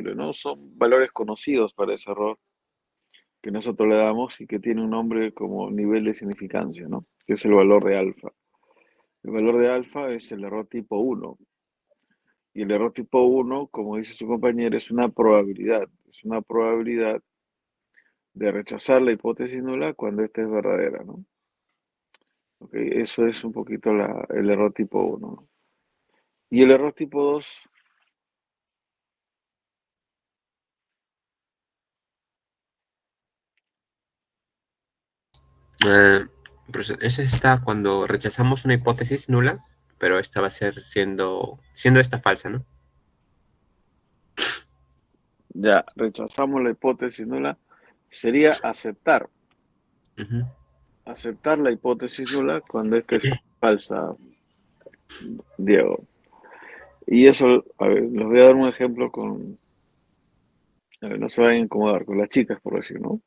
¿no? Son valores conocidos para ese error que nosotros le damos y que tiene un nombre como nivel de significancia, ¿no? Que es el valor de alfa. El valor de alfa es el error tipo uno. Y el error tipo uno, como dice su compañero, es una probabilidad. Es una probabilidad de rechazar la hipótesis nula cuando esta es verdadera, ¿no? Ok, eso es un poquito el error tipo uno, ¿no? Y el error tipo 2, Eh, ese está cuando rechazamos una hipótesis nula, pero esta va a ser siendo esta falsa, ¿no? ya rechazamos la hipótesis nula, sería Ujú. aceptar la hipótesis nula cuando esta es falsa, Diego. Y eso, a ver, les voy a dar un ejemplo a ver, no se vayan a incomodar, con las chicas, por decir, ¿no?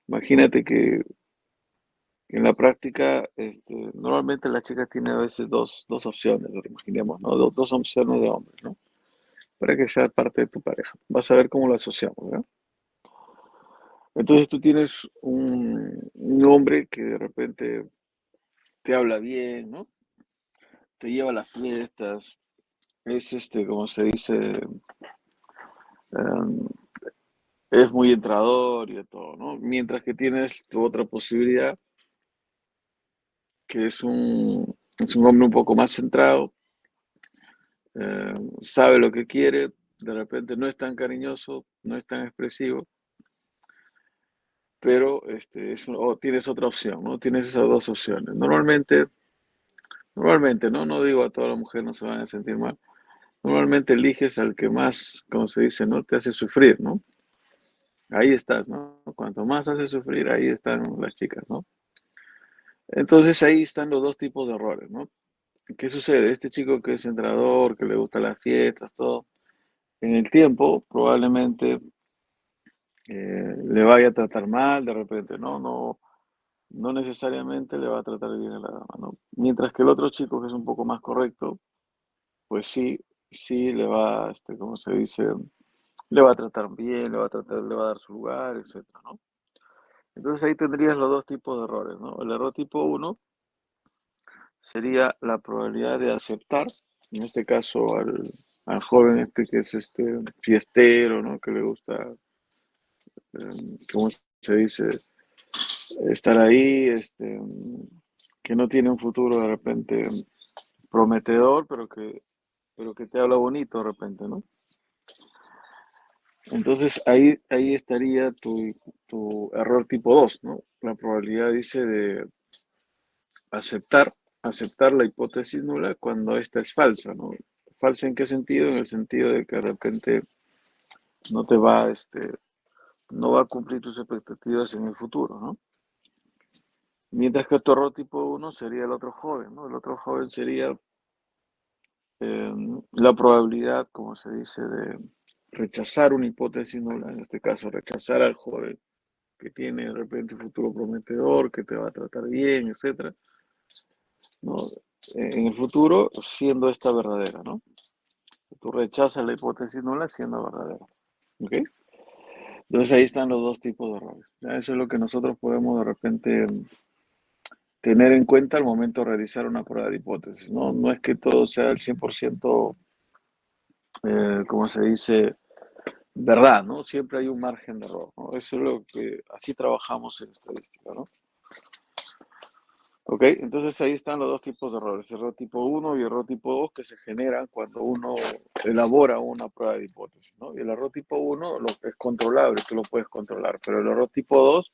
Imagínate que en la práctica, normalmente las chicas tienen a veces dos opciones, lo que imaginemos, ¿no? Dos opciones de hombres, ¿no? Para que sea parte de tu pareja. Vas a ver cómo lo asociamos, ¿no? Entonces tú tienes un hombre que de repente te habla bien, ¿no? Te lleva a las fiestas, es como se dice, em, es muy entrador y de todo, ¿no? Mientras que tienes tu otra posibilidad, que es un hombre un poco más centrado, sabe lo que quiere, de repente no es tan cariñoso, no es tan expresivo, pero o tienes otra opción, ¿no? Tienes esas dos opciones. Normalmente, ¿no? No digo a toda la mujer, no se van a sentir mal. Normalmente eliges al que más, como se dice, ¿no? Te hace sufrir, ¿no? Ahí estás, ¿no? Cuanto más hace sufrir, ahí están las chicas, ¿no? Entonces ahí están los dos tipos de errores, ¿no? ¿Qué sucede? Este chico que es entrenador, que le gusta las fiestas, todo, en el tiempo probablemente le vaya a tratar mal de repente, ¿no? No necesariamente le va a tratar bien a la dama, ¿no? Mientras que el otro chico que es un poco más correcto, pues sí le va, ¿cómo se dice? Le va a tratar bien, le va a dar su lugar, etcétera, ¿no? Entonces ahí tendrías los dos tipos de errores, ¿no? El error tipo uno sería la probabilidad de aceptar, en este caso al joven que es fiestero, ¿no? Que le gusta, ¿cómo se dice? Estar ahí, que no tiene un futuro de repente prometedor, pero que te habla bonito de repente, ¿no? Entonces ahí estaría tu error tipo 2, ¿no? La probabilidad dice de aceptar, aceptar la hipótesis nula cuando esta es falsa, ¿no? ¿Falsa en qué sentido? En el sentido de que de repente no te va, no va a cumplir tus expectativas en el futuro, ¿no? Mientras que tu error tipo uno sería el otro joven, ¿no? El otro joven sería eh, la probabilidad, como se dice, de rechazar una hipótesis nula, en este caso rechazar al joven que tiene de repente un futuro prometedor, que te va a tratar bien, etcétera, ¿no? En el futuro siendo esta verdadera, ¿no? Tú rechazas la hipótesis nula siendo verdadera, ¿ok? Entonces ahí están los dos tipos de errores. ¿Ya? Eso es lo que nosotros podemos de repente tener en cuenta al momento de realizar una prueba de hipótesis, ¿no? No es que todo sea el 100%, como se dice, verdad, ¿no? Siempre hay un margen de error, ¿no? Eso es lo que, así trabajamos en estadística, ¿no? Ok, entonces ahí están los dos tipos de errores, error tipo uno y error tipo 2 que se generan cuando uno elabora una prueba de hipótesis, ¿no? Y el error tipo uno lo que es controlable, tú lo puedes controlar, pero el error tipo 2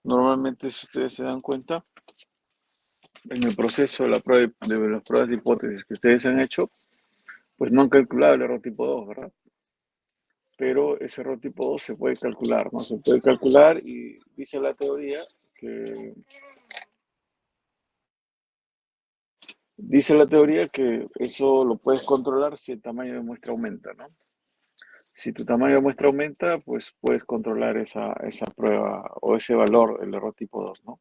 normalmente, si ustedes se dan cuenta, en el proceso de de las pruebas de hipótesis que ustedes han hecho, pues no han calculado el error tipo 2, ¿verdad? Pero ese error tipo 2 se puede calcular, ¿no? Se puede calcular y dice la teoría que que eso lo puedes controlar si el tamaño de muestra aumenta, ¿no? Si tu tamaño de muestra aumenta, pues puedes controlar esa prueba o ese valor, el error tipo 2, ¿no?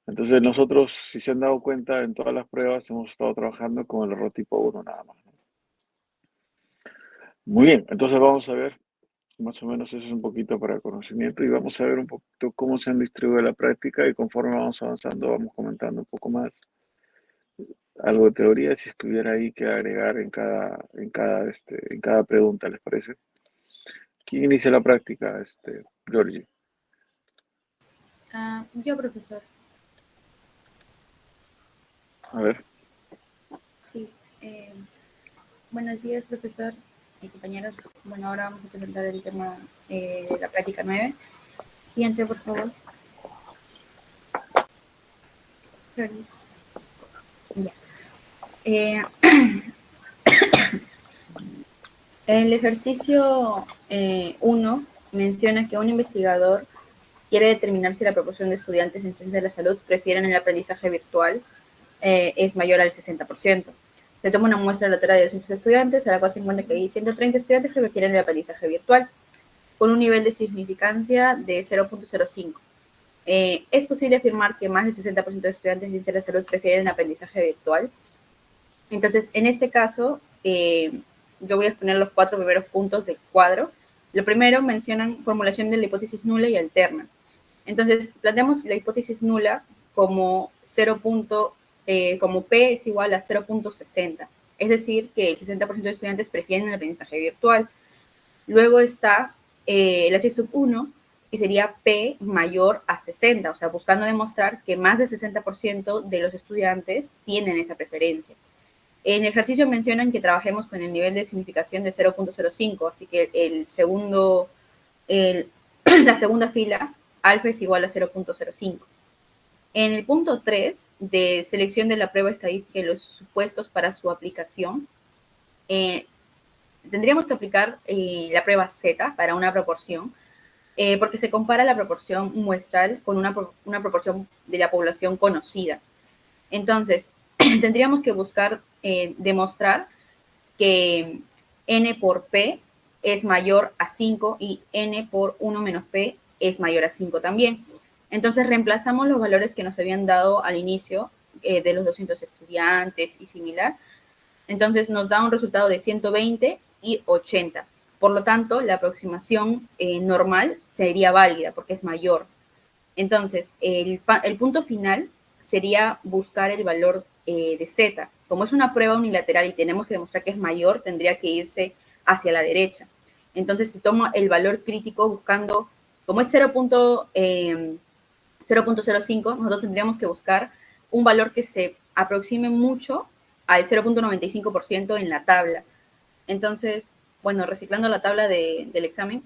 Entonces nosotros, si se han dado cuenta, en todas las pruebas hemos estado trabajando con el error tipo uno nada más, ¿no? Muy bien, entonces vamos a ver, más o menos eso es un poquito para conocimiento y vamos a ver un poquito cómo se han distribuido la práctica y conforme vamos avanzando vamos comentando un poco más algo de teoría si es que hubiera ahí que agregar en cada pregunta, ¿les parece? ¿Quién inicia la práctica? Georgie. Yo, profesor. A ver. Sí. Buenos días, profesor y compañeros. Bueno, ahora vamos a presentar el tema de la práctica 9. Siguiente, por favor. Ya. El ejercicio 1 menciona que un investigador quiere determinar si la proporción de estudiantes en ciencias de la salud prefieren el aprendizaje virtual es mayor al 60%. Se toma una muestra aleatoria de 200 estudiantes, a la cual se encuentra que hay 130 estudiantes que prefieren el aprendizaje virtual, con un nivel de significancia de 0.05. ¿Es posible afirmar que más del 60% de estudiantes en ciencias de la salud prefieren el aprendizaje virtual? Entonces, en este caso, yo voy a exponer los 4 primeros puntos del cuadro. Lo primero mencionan formulación de la hipótesis nula y alterna. Entonces, planteamos la hipótesis nula como 0. Como P es igual a 0.60. Es decir, que el 60% de estudiantes prefieren el aprendizaje virtual. Luego está el H sub 1, que sería P mayor a 60, o sea, buscando demostrar que más del 60% de los estudiantes tienen esa preferencia. En el ejercicio mencionan que trabajemos con el nivel de significación de 0.05, así que la segunda fila, alfa es igual a 0.05. En el punto 3 de selección de la prueba estadística y los supuestos para su aplicación, tendríamos que aplicar la prueba Z para una proporción, porque se compara la proporción muestral con una proporción de la población conocida. Entonces, tendríamos que buscar demostrar que n por p es mayor a 5 y n por 1 menos p es mayor a 5 también. Entonces reemplazamos los valores que nos habían dado al inicio de los 200 estudiantes y similar. Entonces nos da un resultado de 120 y 80. Por lo tanto, la aproximación normal sería válida porque es mayor. Entonces, el punto final sería buscar el valor de Z. Como es una prueba unilateral y tenemos que demostrar que es mayor, tendría que irse hacia la derecha. Entonces, si tomo el valor crítico buscando, como es 0.05, nosotros tendríamos que buscar un valor que se aproxime mucho al 0.95% en la tabla. Entonces, bueno, reciclando la tabla del examen,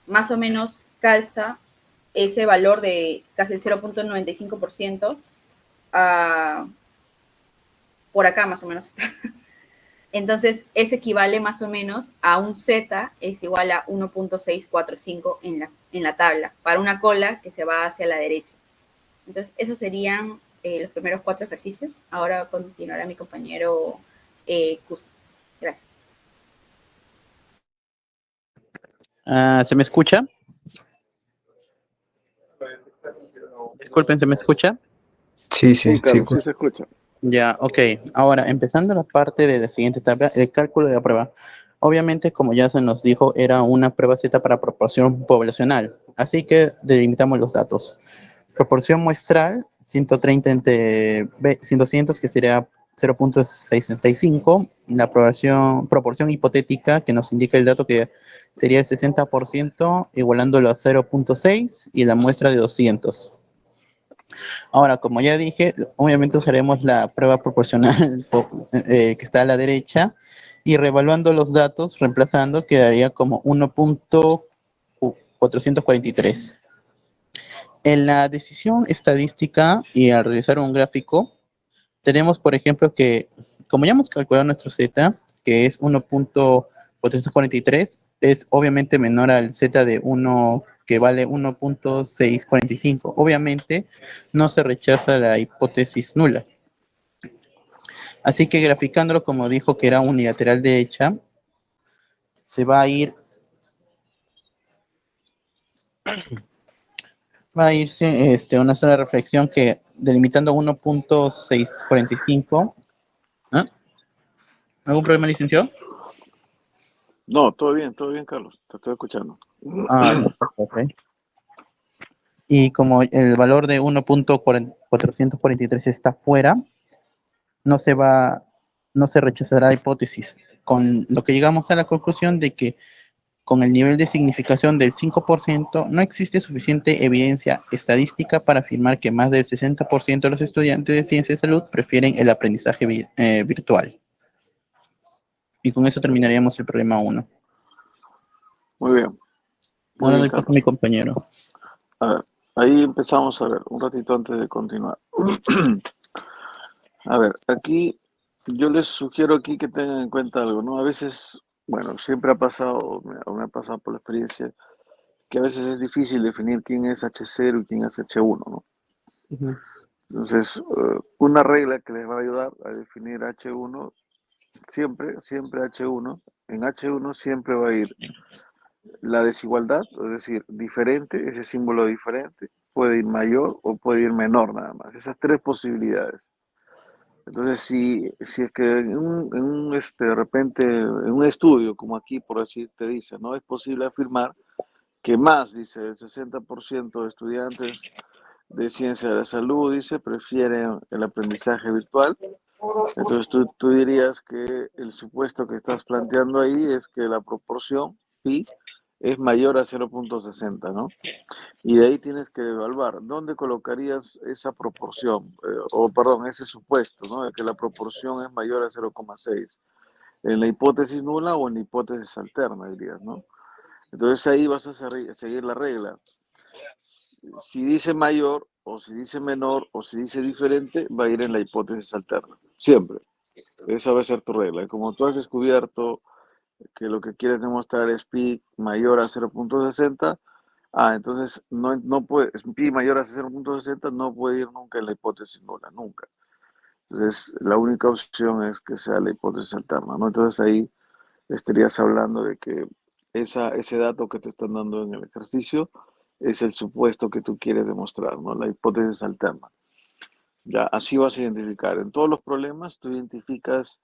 más o menos calza ese valor de casi el 0.95% por acá más o menos está. Entonces, eso equivale más o menos a un Z es igual a 1.645 en la tabla, para una cola que se va hacia la derecha. Entonces, esos serían los primeros 4 ejercicios. Ahora continuará mi compañero Cusi. Gracias. ¿Se me escucha? Disculpen, ¿se me escucha? Sí, Sí, sí, Carlos, sí se escucha. Ya, ok. Ahora, empezando la parte de la siguiente tabla, el cálculo de la prueba. Obviamente, como ya se nos dijo, era una prueba Z para proporción poblacional. Así que delimitamos los datos. Proporción muestral, 130 entre 200, que sería 0.65. La proporción hipotética, que nos indica el dato que sería el 60%, igualándolo a 0.6, y la muestra de 200. Ahora, como ya dije, obviamente usaremos la prueba proporcional que está a la derecha, y reevaluando los datos, reemplazando, quedaría como 1.443. En la decisión estadística y al realizar un gráfico, tenemos, por ejemplo, que como ya hemos calculado nuestro Z, que es 1.443, es obviamente menor al Z de 1, que vale 1.645. Obviamente no se rechaza la hipótesis nula. Así que graficándolo, como dijo que era unilateral derecha, se va a ir una sola reflexión que delimitando 1.645. ¿Ah? ¿Algún problema, licenciado? No, todo bien, Carlos. Te estoy escuchando. Ah, ya, perfecto. Y como el valor de 1.443 está fuera, no se va, no se rechazará la hipótesis, con lo que llegamos a la conclusión de que con el nivel de significación del 5% no existe suficiente evidencia estadística para afirmar que más del 60% de los estudiantes de ciencia de salud prefieren el aprendizaje virtual. Y con eso terminaríamos el problema 1. Muy bien, muy Ahora bien, doy paso a Carlos. mi compañero. A ver, ahí empezamos a ver, un ratito antes de continuar. A ver, aquí yo les sugiero aquí que tengan en cuenta algo, ¿no? A veces, bueno, siempre ha pasado, o me ha pasado por la experiencia, que a veces es difícil definir quién es H0 y quién es H1, ¿no? Ujú. Entonces, una regla que les va a ayudar a definir H1, siempre H1, en H1 siempre va a ir la desigualdad, es decir, diferente, ese símbolo diferente, puede ir mayor o puede ir menor nada más. Esas tres posibilidades. Entonces, si es que de repente, en un estudio como aquí, por así te dice, no es posible afirmar que más, dice, el 60% de estudiantes de ciencia de la salud, dice, prefieren el aprendizaje virtual. Entonces, tú dirías que el supuesto que estás planteando ahí es que la proporción pi es mayor a 0.60, ¿no? Y de ahí tienes que evaluar dónde colocarías esa proporción, o perdón, ese supuesto, ¿no? De que la proporción es mayor a 0,6. En la hipótesis nula o en la hipótesis alterna, dirías, ¿no? Entonces ahí vas a seguir la regla. Si dice mayor, o si dice menor, o si dice diferente, va a ir en la hipótesis alterna. Siempre. Esa va a ser tu regla. Como tú has descubierto que lo que quieres demostrar es pi mayor a 0.60, entonces no puede, pi mayor a 0.60 no puede ir nunca en la hipótesis nula, nunca. Entonces, la única opción es que sea la hipótesis alterna, ¿no? Entonces ahí estarías hablando de que ese dato que te están dando en el ejercicio es el supuesto que tú quieres demostrar, ¿no? La hipótesis alterna. Ya, así vas a identificar. En todos los problemas tú identificas,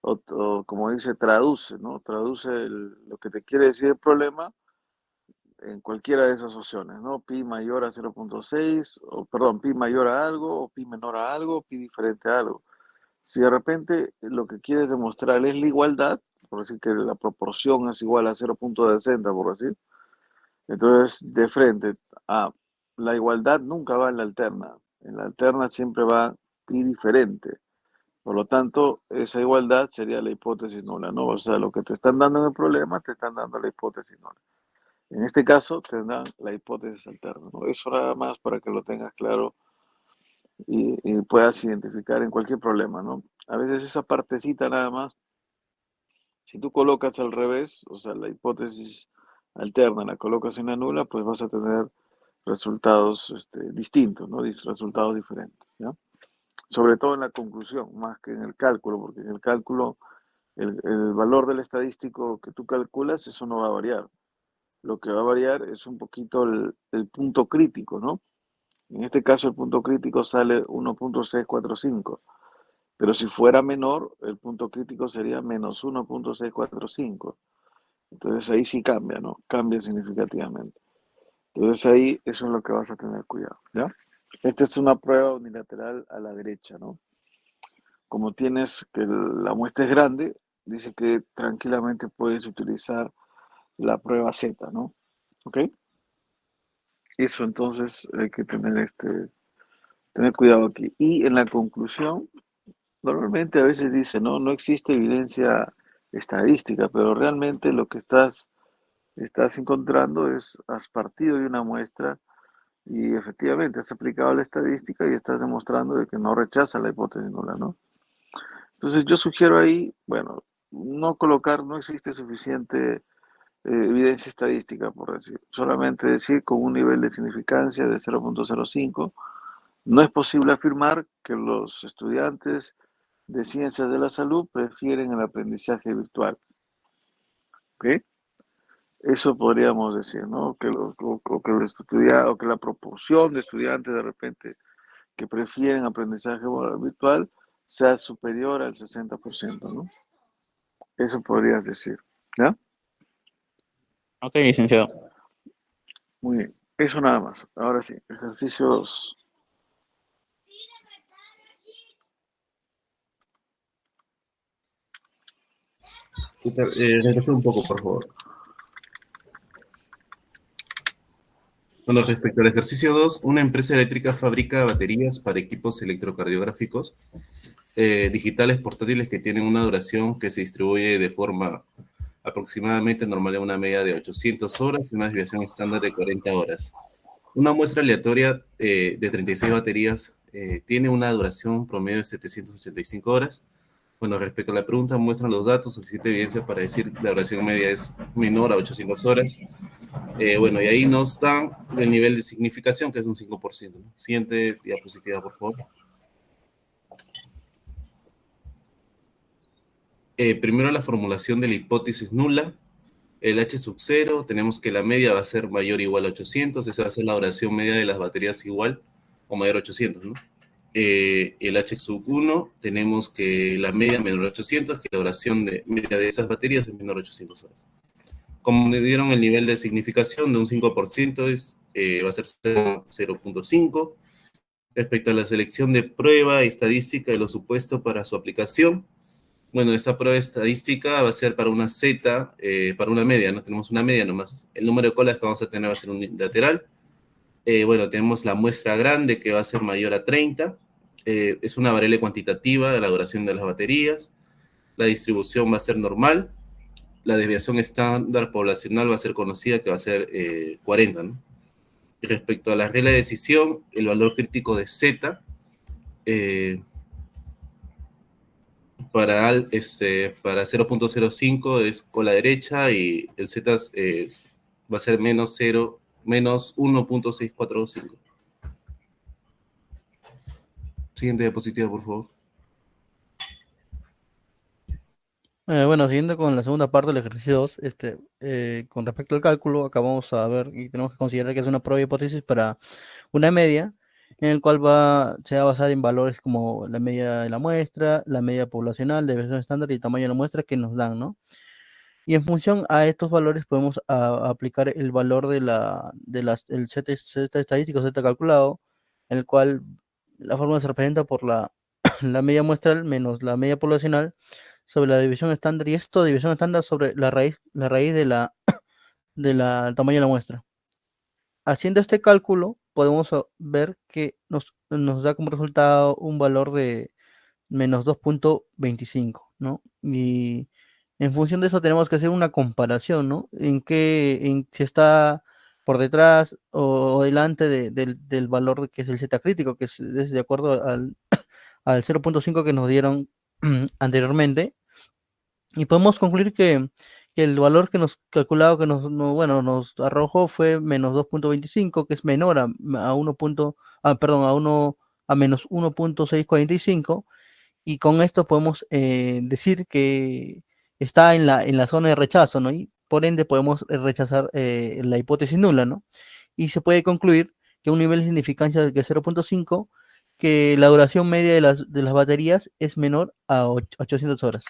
o como dice, traduce, ¿no? Traduce lo que te quiere decir el problema en cualquiera de esas opciones, ¿no? Pi mayor a 0.6, o perdón, pi mayor a algo, o pi menor a algo, pi diferente a algo. Si de repente lo que quieres demostrar es la igualdad, por decir que la proporción es igual a 0.60, por decir, entonces de frente a la igualdad nunca va en la alterna siempre va pi diferente. Por lo tanto, esa igualdad sería la hipótesis nula, ¿no? O sea, lo que te están dando en el problema, te están dando la hipótesis nula. En este caso, tendrán la hipótesis alterna, ¿no? Eso nada más para que lo tengas claro y puedas identificar en cualquier problema, ¿no? A veces esa partecita nada más, si tú colocas al revés, o sea, la hipótesis alterna la colocas en la nula, pues vas a tener resultados distintos, ¿no? Resultados diferentes, ¿ya? Sobre todo en la conclusión, más que en el cálculo, porque en el cálculo el valor del estadístico que tú calculas, eso no va a variar. Lo que va a variar es un poquito el punto crítico, ¿no? En este caso el punto crítico sale 1.645, pero si fuera menor, el punto crítico sería menos 1.645. Entonces ahí sí cambia, ¿no? Cambia significativamente. Entonces ahí eso es lo que vas a tener cuidado, ¿ya? Esta es una prueba unilateral a la derecha, ¿no? Como tienes que la muestra es grande, dice que tranquilamente puedes utilizar la prueba Z, ¿no? ¿Ok? Eso entonces hay que tener cuidado aquí. Y en la conclusión, normalmente a veces dice, no existe evidencia estadística, pero realmente lo que estás encontrando es, has partido de una muestra y efectivamente has aplicado la estadística y estás demostrando de que no rechaza la hipótesis nula, ¿no? Entonces yo sugiero ahí, bueno, no existe suficiente evidencia estadística, por decir, solamente decir con un nivel de significancia de 0.05. No es posible afirmar que los estudiantes de ciencias de la salud prefieren el aprendizaje virtual. ¿Ok? Eso podríamos decir, ¿no? O que la proporción de estudiantes de repente que prefieren aprendizaje virtual sea superior al 60%, ¿no? Eso podrías decir, ¿ya? Ok, licenciado. Muy bien. Eso nada más. Ahora sí, ejercicio 2. Regresa un poco, por favor. Bueno, respecto al ejercicio 2, una empresa eléctrica fabrica baterías para equipos electrocardiográficos digitales portátiles que tienen una duración que se distribuye de forma aproximadamente normal en una media de 800 horas y una desviación estándar de 40 horas. Una muestra aleatoria de 36 baterías tiene una duración promedio de 785 horas. Bueno, respecto a la pregunta, muestran los datos, suficiente evidencia para decir que la duración media es menor a 800 horas. Bueno, y ahí nos dan el nivel de significación, que es un 5%, ¿no? Siguiente diapositiva, por favor. Primero la formulación de la hipótesis nula. El H sub 0, tenemos que la media va a ser mayor o igual a 800, esa va a ser la duración media de las baterías igual o mayor a 800, ¿no? El H sub 1, tenemos que la media menor a 800, que la duración media de esas baterías es menor a 800 horas. Como me dieron el nivel de significación de un 5%, va a ser 0.5. Respecto a la selección de prueba estadística y los supuestos para su aplicación, bueno, esta prueba estadística va a ser para una Z, para una media, ¿no? Tenemos una media nomás. El número de colas que vamos a tener va a ser unilateral. Bueno, tenemos la muestra grande que va a ser mayor a 30. Es una variable cuantitativa de la duración de las baterías. La distribución va a ser normal. La desviación estándar poblacional va a ser conocida, que va a ser 40, ¿no? Y respecto a la regla de decisión, el valor crítico de Z para 0.05 es cola derecha y el Z va a ser menos 1.645. Siguiente diapositiva, por favor. Bueno, siguiendo con la segunda parte del ejercicio 2, con respecto al cálculo, acabamos a ver y tenemos que considerar que es una prueba de hipótesis para una media, en el cual se va a basar en valores como la media de la muestra, la media poblacional, desviación estándar y el tamaño de la muestra que nos dan, ¿no? Y en función a estos valores podemos aplicar el valor el Z estadístico, Z calculado, en el cual la fórmula se representa por la media muestral menos la media poblacional sobre la división estándar, y esto división estándar sobre la raíz del tamaño de la muestra. Haciendo este cálculo, podemos ver que nos da como resultado un valor de menos 2.25, ¿no? Y en función de eso tenemos que hacer una comparación, ¿no? En si está por detrás o delante del valor que es el Z crítico, que es de acuerdo al 0.5 que nos dieron anteriormente. Y podemos concluir que el valor que nos calculado que bueno, nos arrojó fue menos 2.25, que es menor a 1. Perdón, a menos 1.645, y con esto podemos decir que está en la zona de rechazo, ¿no? Y por ende podemos rechazar la hipótesis nula, ¿no? Y se puede concluir que un nivel de significancia de 0.5, que la duración media de las baterías es menor a 800 horas.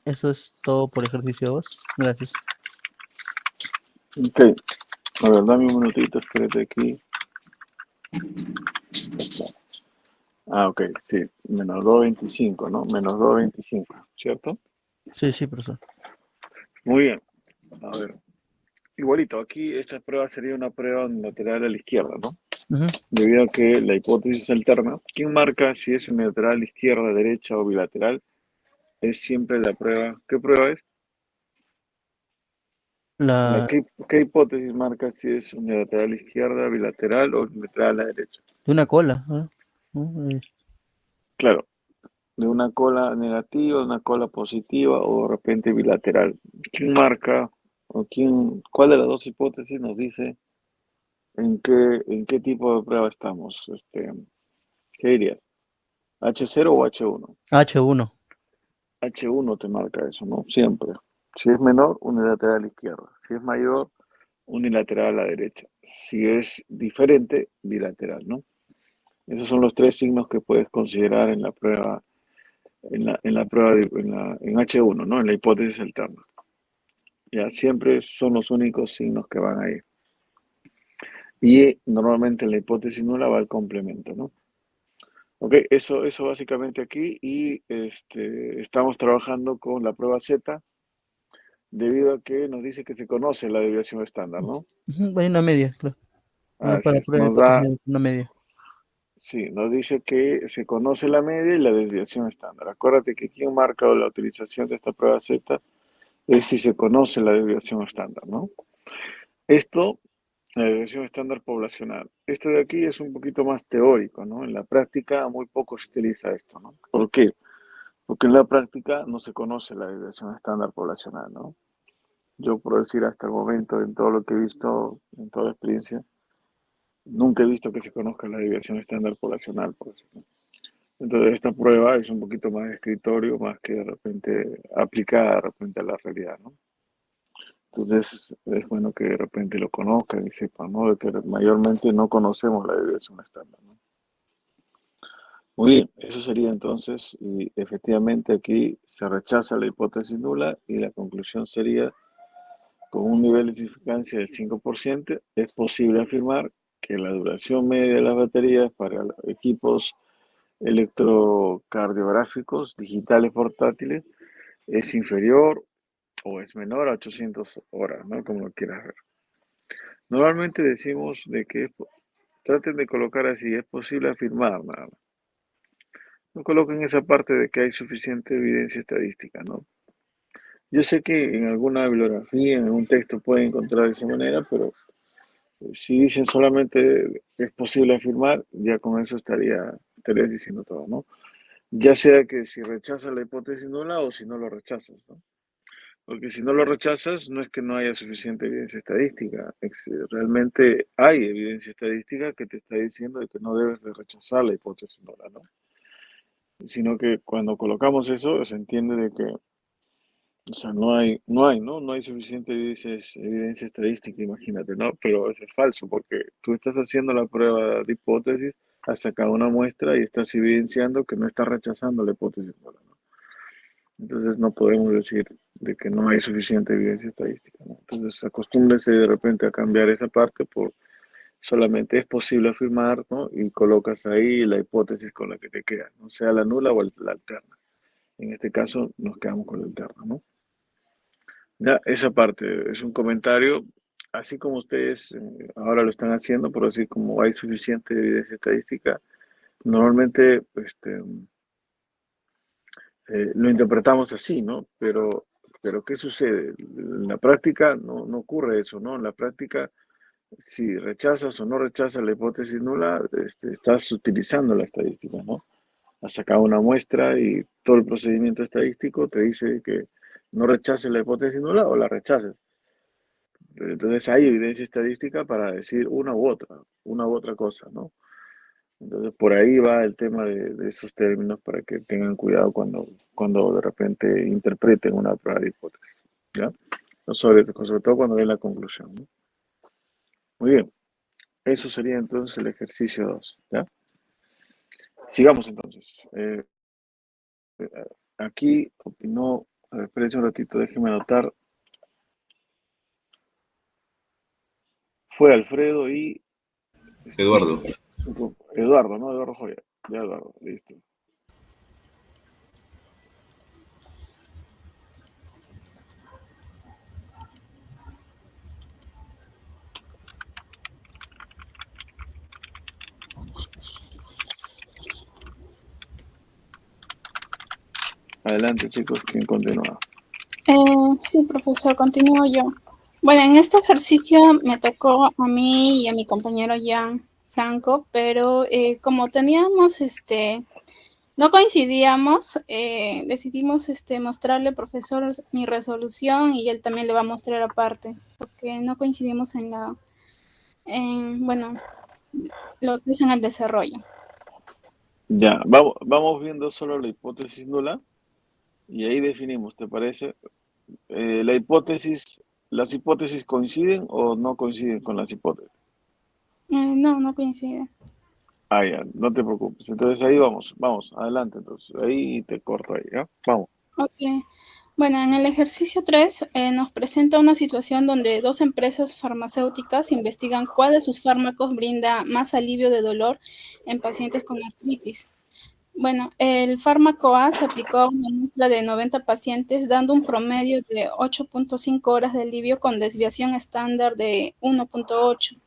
Eso es todo por ejercicio 2. Gracias. Ok. A ver, dame un minutito, espérate aquí. Ah, ok, sí. Menos 2.25, ¿no? Menos 2.25, ¿cierto? Sí, sí, profesor. Muy bien. A ver. Igualito, aquí esta prueba sería una prueba unilateral a la izquierda, ¿no? Ujú. Debido a que la hipótesis alterna, ¿quién marca si es unilateral, izquierda, derecha o bilateral? Es siempre la prueba. ¿Qué prueba es? La, ¿Qué hipótesis marca si es unilateral izquierda, bilateral o unilateral a la derecha? de una cola, ¿no? ¿No? Claro, de una cola negativa, una cola positiva o de repente bilateral. ¿Quién marca cuál de las dos hipótesis nos dice en qué tipo de prueba estamos? ¿Qué dirías? ¿H0 o H1? H1. H1 te marca eso, ¿no? Siempre. Si es menor, unilateral a la izquierda. Si es mayor, unilateral a la derecha. Si es diferente, bilateral, ¿no? Esos son los tres signos que puedes considerar en la prueba, en la prueba en H1, ¿no? En la hipótesis alterna. Ya siempre son los únicos signos que van ahí. Y normalmente en la hipótesis nula va el complemento, ¿no? Ok, eso básicamente aquí. Y estamos trabajando con la prueba Z debido a que nos dice que se conoce la desviación estándar, ¿no? Ujú, hay una media, claro. No es Así para es. prueba de hipótesis, una media. Sí, nos dice que se conoce la media y la desviación estándar. Acuérdate que aquí marca la utilización de esta prueba Z es si se conoce la desviación estándar, ¿no? Esto, la desviación estándar poblacional. Esto de aquí es un poquito más teórico, ¿no? En la práctica muy poco se utiliza esto, ¿no? ¿Por qué? Porque en la práctica no se conoce la desviación estándar poblacional, ¿no? Yo, por decir, hasta el momento, en todo lo que he visto, en toda la experiencia, nunca he visto que se conozca la desviación estándar poblacional, por decirlo. Entonces, esta prueba es un poquito más de escritorio, más que de repente aplicada de repente a la realidad, ¿no? Entonces, es bueno que de repente lo conozcan y sepan, ¿no? De que mayormente no conocemos la desviación estándar, ¿no? Muy bien, eso sería entonces, y efectivamente aquí se rechaza la hipótesis nula y la conclusión sería, con un nivel de significancia del 5%, es posible afirmar que la duración media de las baterías para los equipos electrocardiográficos digitales portátiles es inferior o es menor a 800 horas, ¿no? Como lo quieras ver. Normalmente decimos de que traten de colocar así, es posible afirmar nada más. No coloquen esa parte de que hay suficiente evidencia estadística, ¿no? Yo sé que en alguna bibliografía, en un texto pueden encontrar de esa manera, pero si dicen solamente es posible afirmar, ya con eso estarías diciendo todo, ¿no? Ya sea que si rechazas la hipótesis nula o si no lo rechazas, ¿no? Porque si no lo rechazas, no es que no haya suficiente evidencia estadística. Realmente hay evidencia estadística que te está diciendo de que no debes de rechazar la hipótesis nula, ¿no? Sino que cuando colocamos eso, se entiende de que, o sea, no hay suficiente evidencia estadística, imagínate, ¿no? Pero eso es falso, porque tú estás haciendo la prueba de hipótesis, has sacado una muestra y estás evidenciando que no estás rechazando la hipótesis nula, ¿no? Entonces no podemos decir de que no hay suficiente evidencia estadística, ¿no? Entonces acostúmbrese de repente a cambiar esa parte por solamente es posible afirmar, ¿no? Y colocas ahí la hipótesis con la que te quedas, ¿no? Sea la nula o la alterna. En este caso nos quedamos con la alterna, ¿no? Ya, esa parte es un comentario, así como ustedes ahora lo están haciendo, por decir, como hay suficiente evidencia estadística, normalmente lo interpretamos así, ¿no? Pero ¿qué sucede? En la práctica no ocurre eso, ¿no? En la práctica, si rechazas o no rechazas la hipótesis nula, estás utilizando la estadística, ¿no? Has sacado una muestra y todo el procedimiento estadístico te dice que no rechaces la hipótesis nula o la rechaces. Entonces hay evidencia estadística para decir una u otra cosa, ¿no? Entonces por ahí va el tema de esos términos para que tengan cuidado cuando de repente interpreten una prueba de hipótesis, ¿ya? No, sobre todo cuando ven la conclusión, ¿no? Muy bien, eso sería entonces el ejercicio 2, ¿ya? Sigamos entonces. Aquí opinó, a ver, espérense un ratito, déjenme anotar, fue Alfredo y Eduardo. Eduardo, ¿no? Eduardo Joya. Ya, Eduardo, listo. Adelante, chicos, ¿quién continúa? Sí, profesor, continúo yo. Bueno, en este ejercicio me tocó a mí y a mi compañero Jan Franco, pero como teníamos, no coincidíamos, decidimos, mostrarle al profesor mi resolución y él también le va a mostrar aparte, porque no coincidimos bueno, lo que es en el desarrollo. Ya, vamos viendo solo la hipótesis nula y ahí definimos, ¿te parece? ¿Las hipótesis coinciden o no coinciden con las hipótesis? No, no coincide. Ah, ya, no te preocupes. Entonces ahí vamos, adelante. Entonces ahí te corto ahí, ¿ya? Vamos. Ok. Bueno, en el ejercicio 3 nos presenta una situación donde dos empresas farmacéuticas investigan cuál de sus fármacos brinda más alivio de dolor en pacientes con artritis. Bueno, el fármaco A se aplicó a una muestra de 90 pacientes, dando un promedio de 8.5 horas de alivio con desviación estándar de 1.8.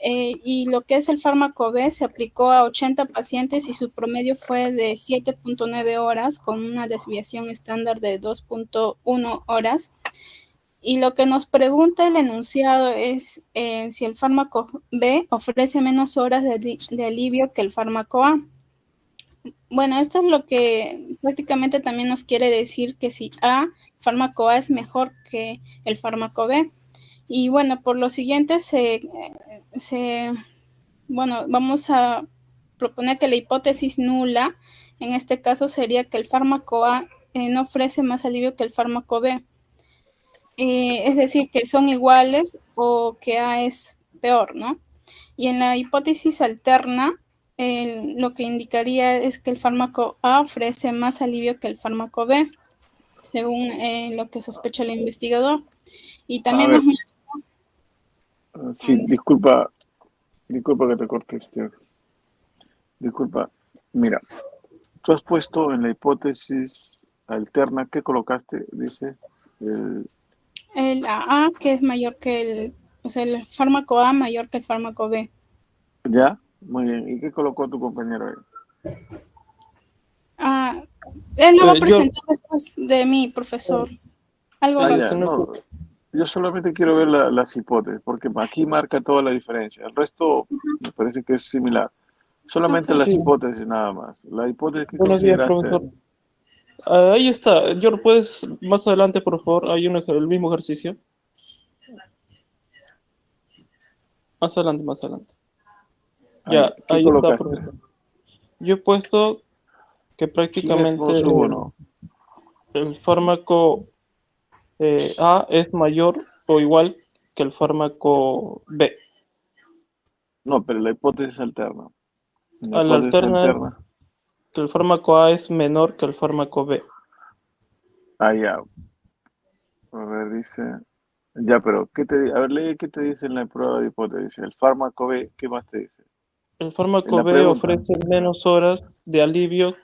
Y lo que es el fármaco B se aplicó a 80 pacientes y su promedio fue de 7.9 horas con una desviación estándar de 2.1 horas. Y lo que nos pregunta el enunciado es si el fármaco B ofrece menos horas de alivio que el fármaco A. Bueno, esto es lo que prácticamente también nos quiere decir que si fármaco A es mejor que el fármaco B. Y bueno, por lo siguiente bueno, vamos a proponer que la hipótesis nula, en este caso sería que el fármaco A no ofrece más alivio que el fármaco B. Es decir, que son iguales o que A es peor, ¿no? Y en la hipótesis alterna, lo que indicaría es que el fármaco A ofrece más alivio que el fármaco B, según lo que sospecha el investigador. Y también nos muestra... Sí, disculpa que te corte, disculpa. Mira, tú has puesto en la hipótesis alterna, ¿qué colocaste? Dice, el AA, que es mayor que o sea, el fármaco A mayor que el fármaco B. ¿ya? Muy bien. ¿Y qué colocó tu compañero ahí? Él lo va a presentar después de mí, profesor. Algo no, yo solamente quiero ver las hipótesis, porque aquí marca toda la diferencia. El resto me parece que es similar. Solamente las hipótesis nada más. La hipótesis que Buenos días, consideraste. profesor. Ahí está. Yo puedes más adelante, por favor. Hay el mismo ejercicio. Más adelante, más adelante. Ya, ¿Qué ahí colocaste? está, profesor. Yo he puesto que prácticamente el fármaco A es mayor o igual que el fármaco B. No, pero la hipótesis alterna. Al alternar que el fármaco A es menor que el fármaco B. Ya. A ver, dice. Ya, pero a ver, lee qué te dice en la prueba de hipótesis. El fármaco B, ¿qué más te dice? El fármaco B ofrece menos horas de alivio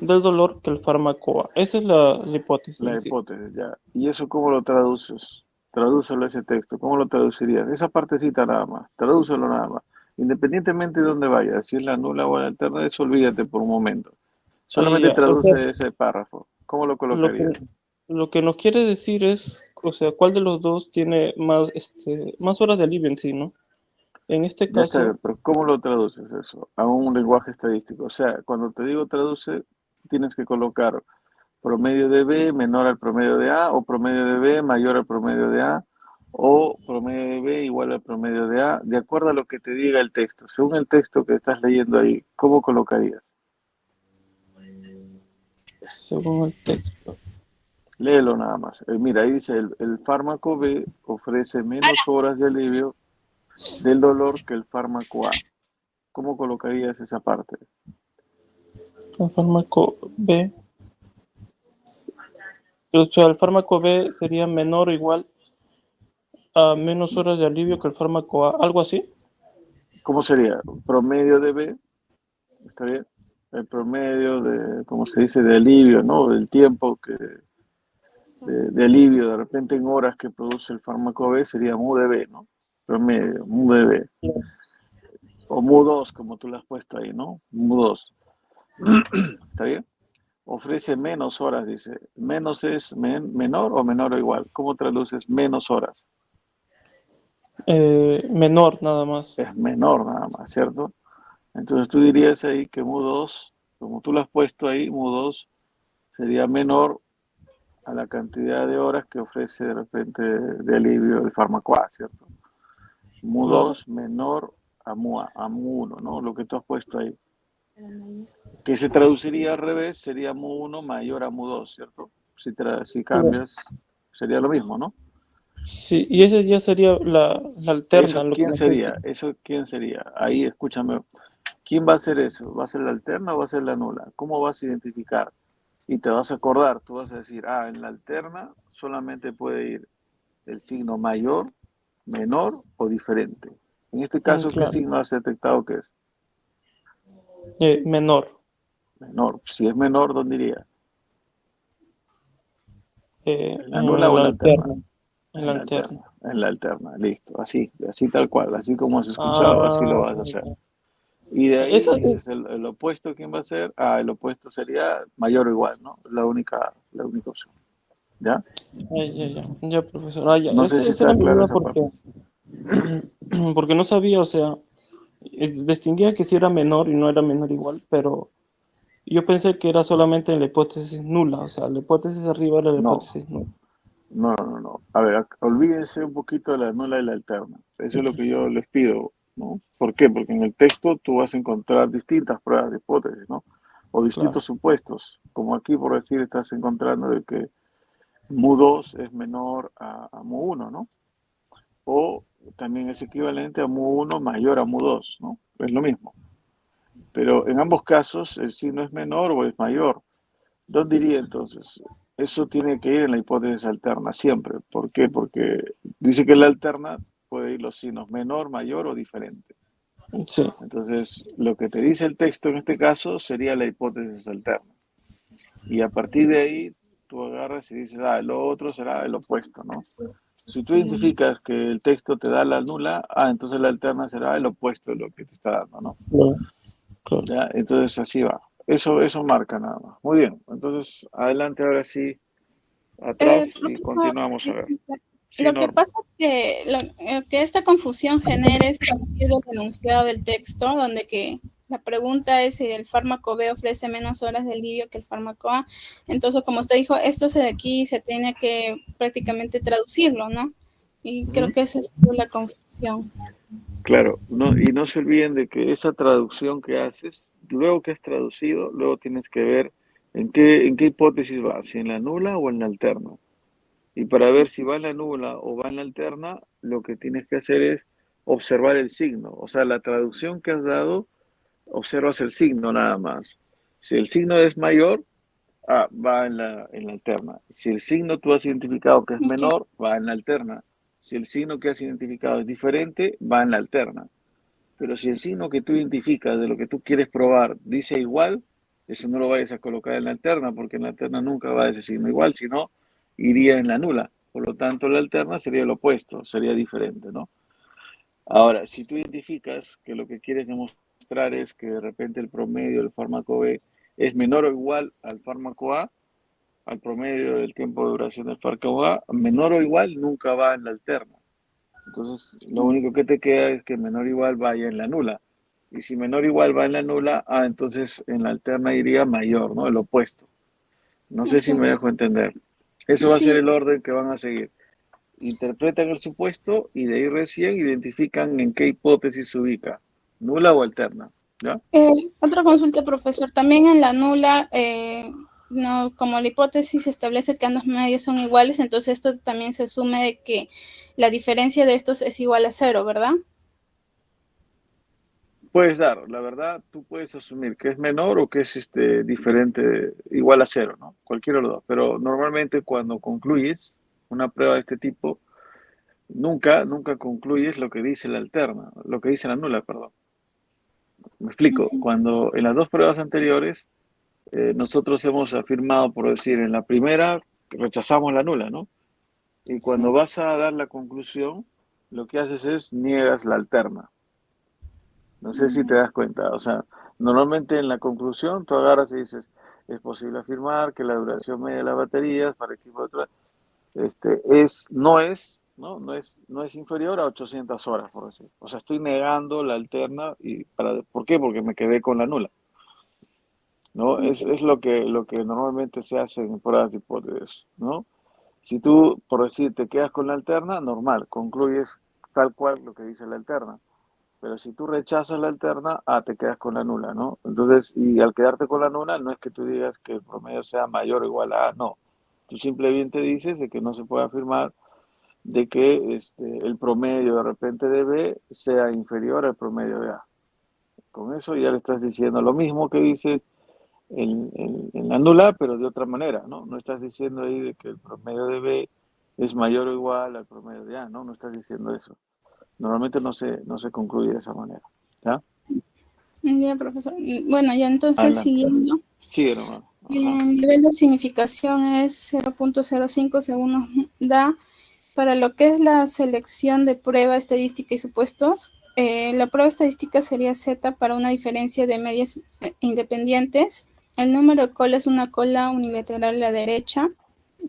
del dolor que el fármaco A. Esa es la hipótesis. La hipótesis, ya. ¿Y eso cómo lo traduces? Tradúcelo ese texto. ¿Cómo lo traducirías? Esa partecita nada más. Tradúcelo nada más. Independientemente de dónde vayas, si es la nula o la alterna, eso olvídate por un momento. Solamente traduce ese párrafo. ¿Cómo lo colocarías? Lo que nos quiere decir es, o sea, cuál de los dos tiene más horas de alivio en sí, ¿no? En este caso... Ya está, pero ¿cómo lo traduces eso? A un lenguaje estadístico. O sea, cuando te digo traduce, tienes que colocar promedio de B menor al promedio de A, o promedio de B mayor al promedio de A, o promedio de B igual al promedio de A, de acuerdo a lo que te diga el texto. Según el texto que estás leyendo ahí, ¿cómo colocarías? Según el texto. Léelo nada más. Mira, ahí dice, el fármaco B ofrece menos horas de alivio del dolor que el fármaco A. ¿Cómo colocarías esa parte? El fármaco B. O sea, el fármaco B sería menor o igual a menos horas de alivio que el fármaco A. ¿Algo así? ¿Cómo sería? Promedio de B, ¿está bien? El promedio de, ¿cómo se dice? De alivio, ¿no? Del tiempo de alivio, de repente en horas que produce el fármaco B sería mu de B, ¿no? Promedio, mu de B. O mu 2, como tú lo has puesto ahí, ¿no? Mu 2. ¿Está bien? Ofrece menos horas, dice. ¿Menos es menor o menor o igual? ¿Cómo traduces menos horas? Menor, nada más. Es menor nada más, ¿cierto? Entonces tú dirías ahí que mu 2, como tú lo has puesto ahí, mu 2 sería menor a la cantidad de horas que ofrece de repente de alivio el fármaco A, ¿cierto? Mu 2 menor a mu 1, ¿no? Lo que tú has puesto ahí. Que se traduciría al revés, sería mu 1 mayor a mu 2, ¿cierto? Si cambias, sería lo mismo, ¿no? Sí, y esa ya sería la alterna. ¿Eso quién sería? Ahí, escúchame. ¿Quién va a hacer eso? ¿Va a ser la alterna o va a ser la nula? ¿Cómo vas a identificar y te vas a acordar, tú vas a decir, en la alterna solamente puede ir el signo mayor, menor o diferente. En este caso, ¿qué Claro. signo has detectado que es? Menor. Menor. Si es menor, ¿dónde iría? ¿En la nula En o en la la alterna? alterna. En la En la alterna. alterna, en la alterna, listo, así tal cual, así como has escuchado, así lo Ah, vas a hacer. Y de ahí esa, dices, el opuesto, ¿quién va a ser? El opuesto sería mayor o igual, ¿no? La única opción, ¿ya? ya, profesor. Ya. No sé si Esa era está mi clara duda esa parte. porque no sabía, o sea, distinguía que si era menor y no era menor igual, pero yo pensé que era solamente en la hipótesis nula, o sea, la hipótesis arriba era la No, hipótesis nula. no. A ver, olvídense un poquito de la nula y la alterna. Eso es lo que yo les pido, ¿no? ¿Por qué? Porque en el texto tú vas a encontrar distintas pruebas de hipótesis, ¿no? O Claro. distintos supuestos. Como aquí, por decir, estás encontrando de que mu2 es menor a mu1, ¿no? O también es equivalente a mu1 mayor a mu2, ¿no? Es lo mismo. Pero en ambos casos el signo es menor o es mayor. ¿Dónde iría entonces? Eso tiene que ir en la hipótesis alterna siempre. ¿Por qué? Porque dice que la alterna puede ir los signos menor, mayor o diferente. Sí. Entonces, lo que te dice el texto en este caso sería la hipótesis alterna. Y a partir de ahí, tú agarras y dices, lo otro será el opuesto, ¿no? Si tú identificas que el texto te da la nula, entonces la alterna será el opuesto de lo que te está dando, ¿no? Claro. ¿Ya? Entonces así va. Eso marca nada más. Muy bien. Entonces, adelante ahora sí, atrás y Profesor, continuamos a ver. Sí, lo que Norma. pasa es que esta confusión genera es a partir del enunciado del texto, donde que la pregunta es si el fármaco B ofrece menos horas de alivio que el fármaco A. Entonces, como usted dijo, esto de aquí se tiene que prácticamente traducirlo, ¿no? Y creo Ujú. que esa es la confusión. Claro, no, y no se olviden de que esa traducción que haces, luego que has traducido, luego tienes que ver en qué hipótesis va, si en la nula o en la alterna. Y para ver si va en la nula o va en la alterna, lo que tienes que hacer es observar el signo. O sea, la traducción que has dado, observas el signo nada más. Si el signo es mayor, va en la alterna. Si el signo tú has identificado que es Ok. menor, va en la alterna. Si el signo que has identificado es diferente, va en la alterna. Pero si el signo que tú identificas de lo que tú quieres probar dice igual, eso no lo vayas a colocar en la alterna, porque en la alterna nunca va ese signo igual, sino iría en la nula. Por lo tanto, la alterna sería lo opuesto, sería diferente, ¿no? Ahora, si tú identificas que lo que quieres demostrar es que de repente el promedio del fármaco B es menor o igual al fármaco A, al promedio del tiempo de duración del fármaco A, menor o igual nunca va en la alterna. Entonces, lo único que te queda es que menor o igual vaya en la nula. Y si menor o igual va en la nula, entonces en la alterna iría mayor, ¿no? El opuesto. No sé si me Ok. dejo entender. Eso va a ser Sí, el orden que van a seguir. Interpretan el supuesto y de ahí recién identifican en qué hipótesis se ubica, nula o alterna, ¿ya? otra consulta, profesor. También en la nula, no, como la hipótesis establece que ambos medios son iguales, entonces esto también se asume de que la diferencia de estos es igual a cero, ¿verdad? Puedes dar, la verdad, tú puedes asumir que es menor o que es diferente, igual a cero, ¿no? Cualquiera de los dos. Pero normalmente cuando concluyes una prueba de este tipo, nunca concluyes lo que dice la alterna, lo que dice la nula, perdón. Me explico. Cuando en las dos pruebas anteriores, nosotros hemos afirmado, por decir, en la primera rechazamos la nula, ¿no? Y cuando Sí. vas a dar la conclusión, lo que haces es niegas la alterna. No sé si te das cuenta. O sea, normalmente en la conclusión tú agarras y dices, es posible afirmar que la duración media de las baterías para equipo de no es inferior a 800 horas, por decir. O sea, estoy negando la alterna ¿por qué? Porque me quedé con la nula, ¿no? Es lo que normalmente se hace en pruebas de hipótesis, ¿no? Si tú, por decir, te quedas con la alterna, normal, concluyes tal cual lo que dice la alterna. Pero si tú rechazas la alterna, te quedas con la nula, ¿no? Entonces, y al quedarte con la nula, no es que tú digas que el promedio sea mayor o igual a A, no. Tú simplemente dices de que no se puede afirmar de que el promedio de repente de B sea inferior al promedio de A. Con eso ya le estás diciendo lo mismo que dice en la nula, pero de otra manera, ¿no? No estás diciendo ahí de que el promedio de B es mayor o igual al promedio de A, ¿no? No estás diciendo eso. Normalmente no se concluye de esa manera, ¿ya? Ya, profesor. Bueno, ya entonces Adelante. siguiendo. Sí, hermano. Ajá. El nivel de significación es 0.05 según nos da. Para lo que es la selección de prueba estadística y supuestos, la prueba estadística sería Z para una diferencia de medias independientes. El número de cola es una cola unilateral a la derecha,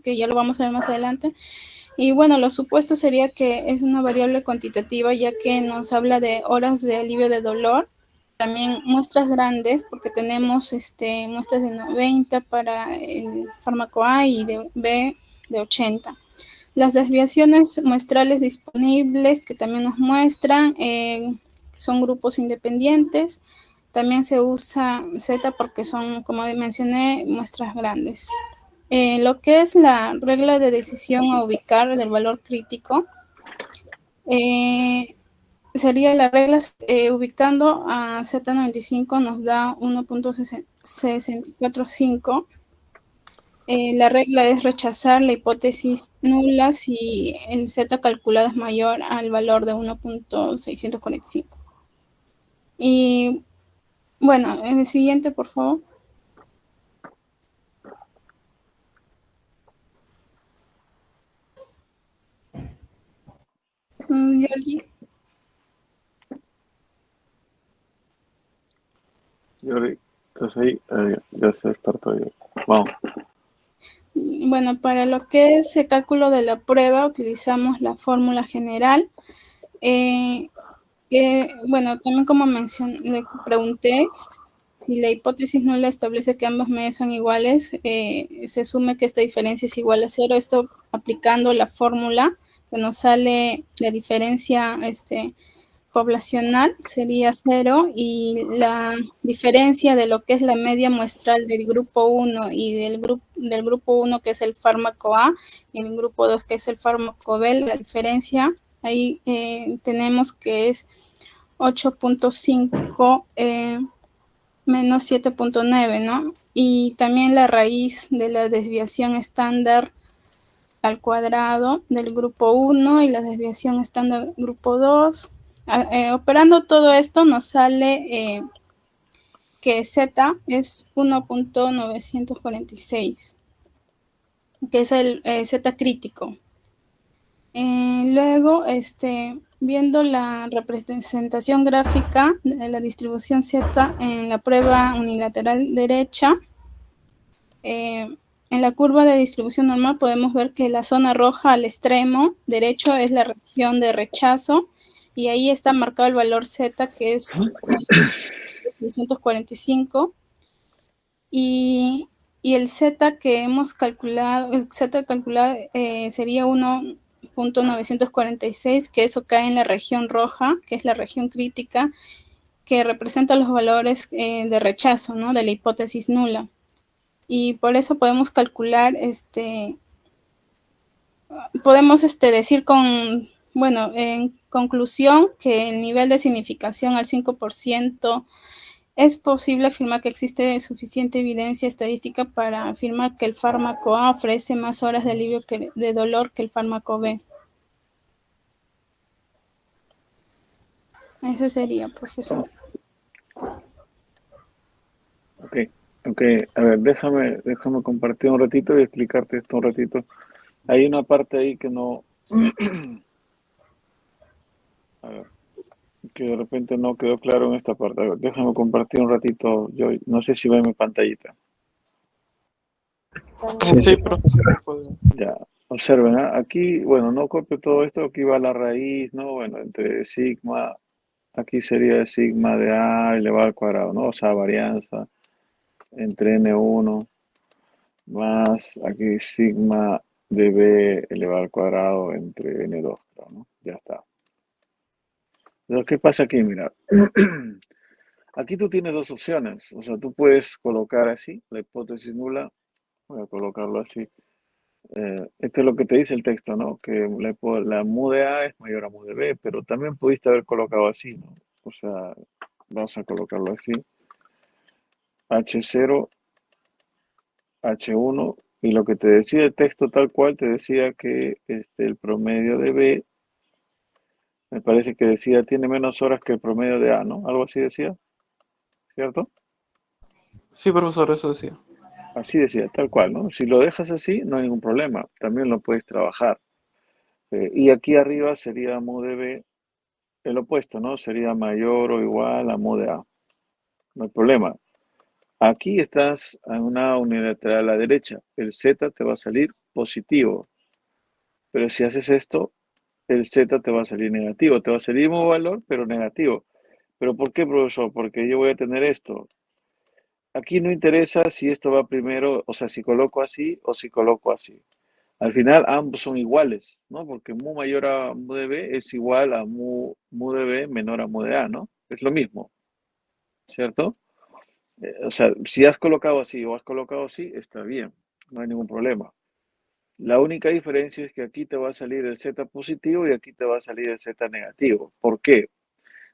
que ya lo vamos a ver más adelante. Y bueno, los supuestos sería que es una variable cuantitativa, ya que nos habla de horas de alivio de dolor. También muestras grandes, porque tenemos muestras de 90 para el fármaco A y de B de 80. Las desviaciones muestrales disponibles que también nos muestran son grupos independientes. También se usa Z porque son, como mencioné, muestras grandes. Lo que es la regla de decisión a ubicar del valor crítico, sería la regla ubicando a Z95 nos da 1.645. La regla es rechazar la hipótesis nula si el Z calculado es mayor al valor de 1.645. Y bueno, en el siguiente, por favor. Georgie. Jordi, ¿estás ahí? Ya se despertó. Vamos. Bueno, para lo que es el cálculo de la prueba utilizamos la fórmula general. Bueno, también como mencioné, le pregunté si la hipótesis nula establece que ambos medios son iguales, se asume que esta diferencia es igual a 0. Esto aplicando la fórmula que nos sale la diferencia poblacional sería 0 y la diferencia de lo que es la media muestral del grupo 1 y del grupo 1 que es el fármaco A y el grupo 2 que es el fármaco B, la diferencia ahí tenemos que es 8.5 menos 7.9, ¿no? Y también la raíz de la desviación estándar al cuadrado del grupo 1 y la desviación estándar del grupo 2. Operando todo esto nos sale que Z es 1.946, que es el Z crítico. Luego, viendo la representación gráfica de la distribución Z en la prueba unilateral derecha, en la curva de distribución normal podemos ver que la zona roja al extremo derecho es la región de rechazo y ahí está marcado el valor Z que es 345 y el Z que hemos calculado, el Z calculado sería 1.946, que eso cae en la región roja, que es la región crítica, que representa los valores de rechazo, ¿no? De la hipótesis nula. Y por eso podemos calcular, podemos decir bueno, en conclusión, que el nivel de significación al 5% es posible afirmar que existe suficiente evidencia estadística para afirmar que el fármaco A ofrece más horas de alivio de dolor que el fármaco B. Eso sería, profesor. Ok, a ver, déjame compartir un ratito y explicarte esto un ratito. Hay una parte ahí que no, a ver, que de repente no quedó claro en esta parte. A ver, déjame compartir un ratito, yo no sé si ve mi pantallita. Sí, profesor. Pues, Ya, observen, aquí, bueno, no copio todo esto, aquí va la raíz, ¿no? Bueno, entre sigma, aquí sería sigma de A elevado al cuadrado, ¿no? O sea, varianza entre N1 más aquí sigma de B elevado al cuadrado entre N2, ¿no? Ya está. Entonces, ¿qué pasa aquí? Mira, aquí tú tienes dos opciones, o sea, tú puedes colocar así, la hipótesis nula, voy a colocarlo así. Esto es lo que te dice el texto, ¿no? Que la mu de A es mayor a mu de B, pero también pudiste haber colocado así, ¿no? O sea, vas a colocarlo así. H0 H1, y lo que te decía el texto tal cual, te decía que el promedio de B, me parece que decía, tiene menos horas que el promedio de A, ¿no? Algo así decía, ¿cierto? Sí, profesor, eso decía. Así decía, tal cual, ¿no? Si lo dejas así, no hay ningún problema, también lo puedes trabajar. Y aquí arriba sería mu de B, el opuesto, ¿no? Sería mayor o igual a mu de A. No hay problema. Aquí estás en una unilateral a la derecha. El Z te va a salir positivo. Pero si haces esto, el Z te va a salir negativo. Te va a salir el mismo valor, pero negativo. ¿Pero por qué, profesor? Porque yo voy a tener esto. Aquí no interesa si esto va primero, o sea, si coloco así o si coloco así. Al final ambos son iguales, ¿no? Porque mu mayor a mu de B es igual a mu de B menor a mu de A, ¿no? Es lo mismo, ¿cierto? O sea, si has colocado así o has colocado así, está bien, no hay ningún problema. La única diferencia es que aquí te va a salir el Z positivo y aquí te va a salir el Z negativo. ¿Por qué?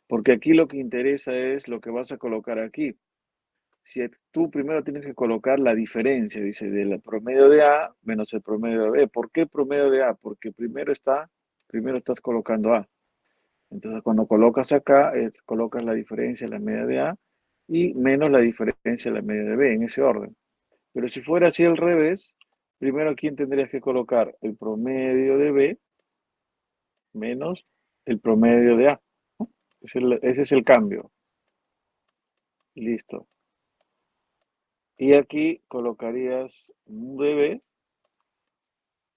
Porque aquí lo que interesa es lo que vas a colocar aquí. Si tú primero tienes que colocar la diferencia, dice, del promedio de A menos el promedio de B. ¿Por qué promedio de A? Porque primero estás colocando A. Entonces, cuando colocas acá, colocas la diferencia de la media de A y menos la diferencia de la media de B, en ese orden. Pero si fuera así al revés, primero aquí tendrías que colocar el promedio de B menos el promedio de A. Ese es el cambio. Listo. Y aquí colocarías mu de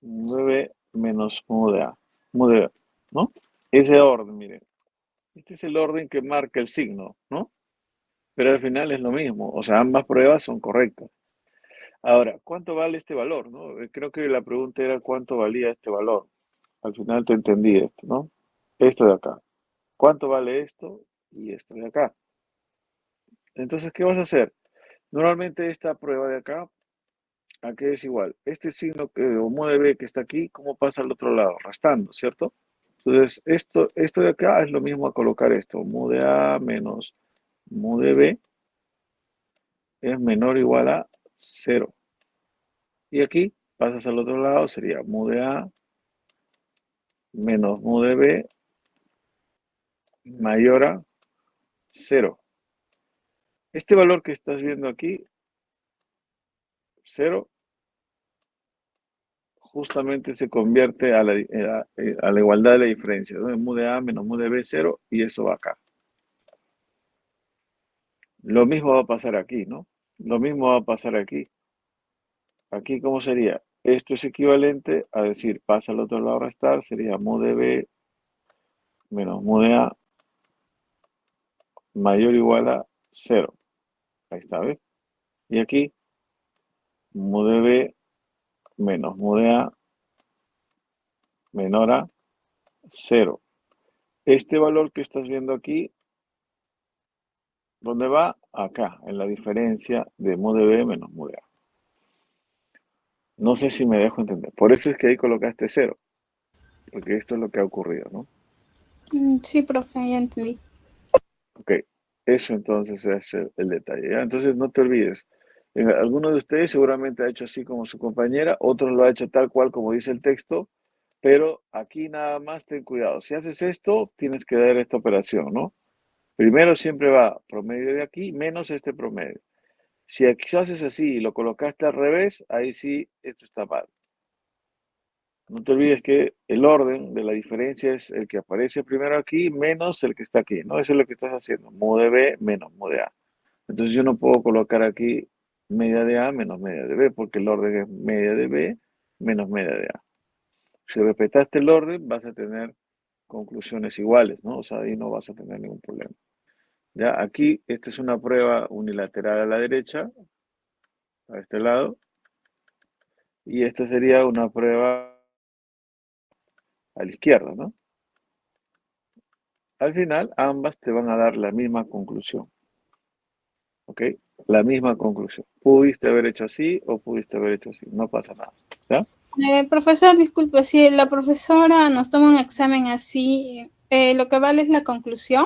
B menos mu de A. Mu de B, ¿no? Ese orden, miren. Este es el orden que marca el signo, ¿no? Pero al final es lo mismo. O sea, ambas pruebas son correctas. Ahora, ¿cuánto vale este valor, no? Creo que la pregunta era cuánto valía este valor. Al final te entendí esto, ¿no? Esto de acá. ¿Cuánto vale esto y esto de acá? Entonces, ¿qué vas a hacer? Normalmente esta prueba de acá, ¿a qué es igual? Este signo o mu de B que está aquí, ¿cómo pasa al otro lado? Restando, ¿cierto? Entonces, esto de acá es lo mismo a colocar esto. Mu de A menos mu de B es menor o igual a 0. Y aquí pasas al otro lado, sería mu de A menos mu de B mayor a 0. Este valor que estás viendo aquí, 0, justamente se convierte a la igualdad de la diferencia, ¿no? Mu de A menos mu de B, 0, y eso va acá. Lo mismo va a pasar aquí, ¿no? Lo mismo va a pasar aquí. Aquí, ¿cómo sería? Esto es equivalente a decir, pasa al otro lado a restar, sería mu de B menos mu de A mayor o igual a 0. Ahí está, ¿ves? Y aquí, mu de B menos mu de A menor a 0. Este valor que estás viendo aquí, ¿dónde va? Acá, en la diferencia de mu de B menos mu de A. No sé si me dejo entender. Por eso es que ahí colocaste 0, porque esto es lo que ha ocurrido, ¿no? Sí, profe, ya entendí. Ok, eso entonces es el detalle, ¿ya? Entonces no te olvides. Alguno de ustedes seguramente ha hecho así como su compañera, otros lo ha hecho tal cual como dice el texto, pero aquí nada más ten cuidado. Si haces esto, tienes que dar esta operación, ¿no? Primero siempre va promedio de aquí menos este promedio. Si aquí haces así y lo colocaste al revés, ahí sí, esto está mal. No te olvides que el orden de la diferencia es el que aparece primero aquí menos el que está aquí, ¿no? Eso es lo que estás haciendo. Mu de B menos mu de A. Entonces yo no puedo colocar aquí media de A menos media de B, porque el orden es media de B menos media de A. Si respetaste el orden, vas a tener conclusiones iguales, ¿no? O sea, ahí no vas a tener ningún problema. Ya, aquí, esta es una prueba unilateral a la derecha, a este lado, y esta sería una prueba a la izquierda, ¿no? Al final, ambas te van a dar la misma conclusión, ¿ok? La misma conclusión. Pudiste haber hecho así o pudiste haber hecho así, no pasa nada, ¿ya? Profesor, disculpe, si la profesora nos toma un examen así, lo que vale es la conclusión,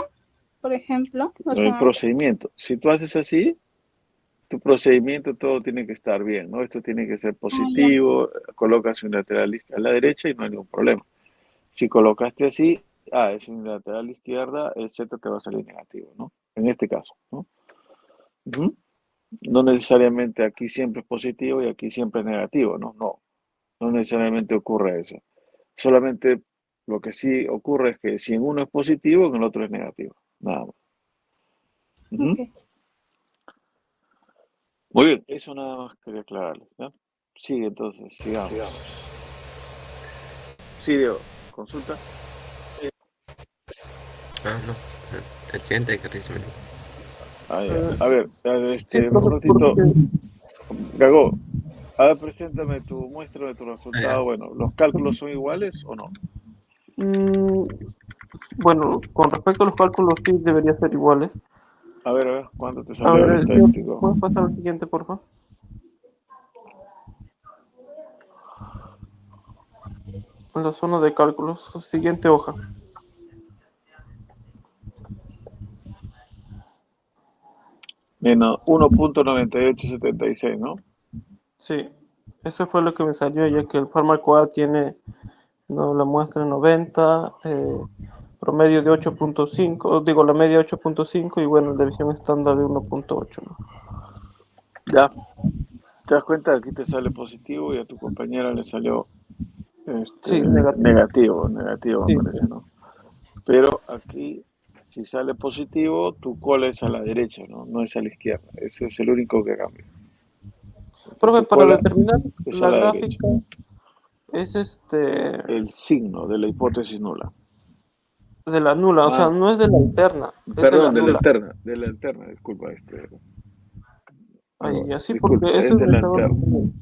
por ejemplo. O El sea, procedimiento. Si tú haces así, tu procedimiento todo tiene que estar bien, ¿no? Esto tiene que ser Ah, ya. positivo, colocas unilateral a la derecha y no hay ningún problema. Si colocaste así, es unilateral a la izquierda, el Z te va a salir negativo, ¿no? En este caso, ¿no? Ujú. No necesariamente aquí siempre es positivo y aquí siempre es negativo, ¿no? No, no necesariamente ocurre eso. Solamente lo que sí ocurre es que si en uno es positivo, en el otro es negativo. Nada más. Ujú. Ok. Muy bien, eso nada más quería aclararles, ¿no? Sigue entonces, sigamos. Sí, Diego, consulta. No. El siguiente ejercicio. A ver, Sí, un profe, ratito. porque Gago, a ver, preséntame muestra de tu Ah, ya. resultado. Bueno, ¿los cálculos son iguales o no? mm, bueno, con respecto a los cálculos sí debería ser iguales. A ver, ¿cuánto te A salió ver, el estadístico? ¿puedes pasar al siguiente, por favor? En la zona de cálculos, siguiente hoja. Menos 1.9876, ¿no? Sí, eso fue lo que me salió, ya que el fármaco A tiene, no, la muestra 90, promedio de 8.5, digo, la media 8.5 y bueno, la visión estándar de 1.8, ¿no? Ya, te das cuenta, aquí te sale positivo y a tu compañera le salió Sí, negativo. negativo me Sí, parece, ¿no? Pero aquí, si sale positivo, tu cola es a la derecha, ¿no? No es a la izquierda. Ese es el único que cambia. profe, Tu para cola determinar es a la la derecha. gráfica es El signo de la hipótesis nula. de la nula, o sea, Ah, no es de la alterna, es de la perdón, nula. de la alterna, disculpa, Ahí, así porque disculpa, eso es de me la estaba alterna. confundiendo.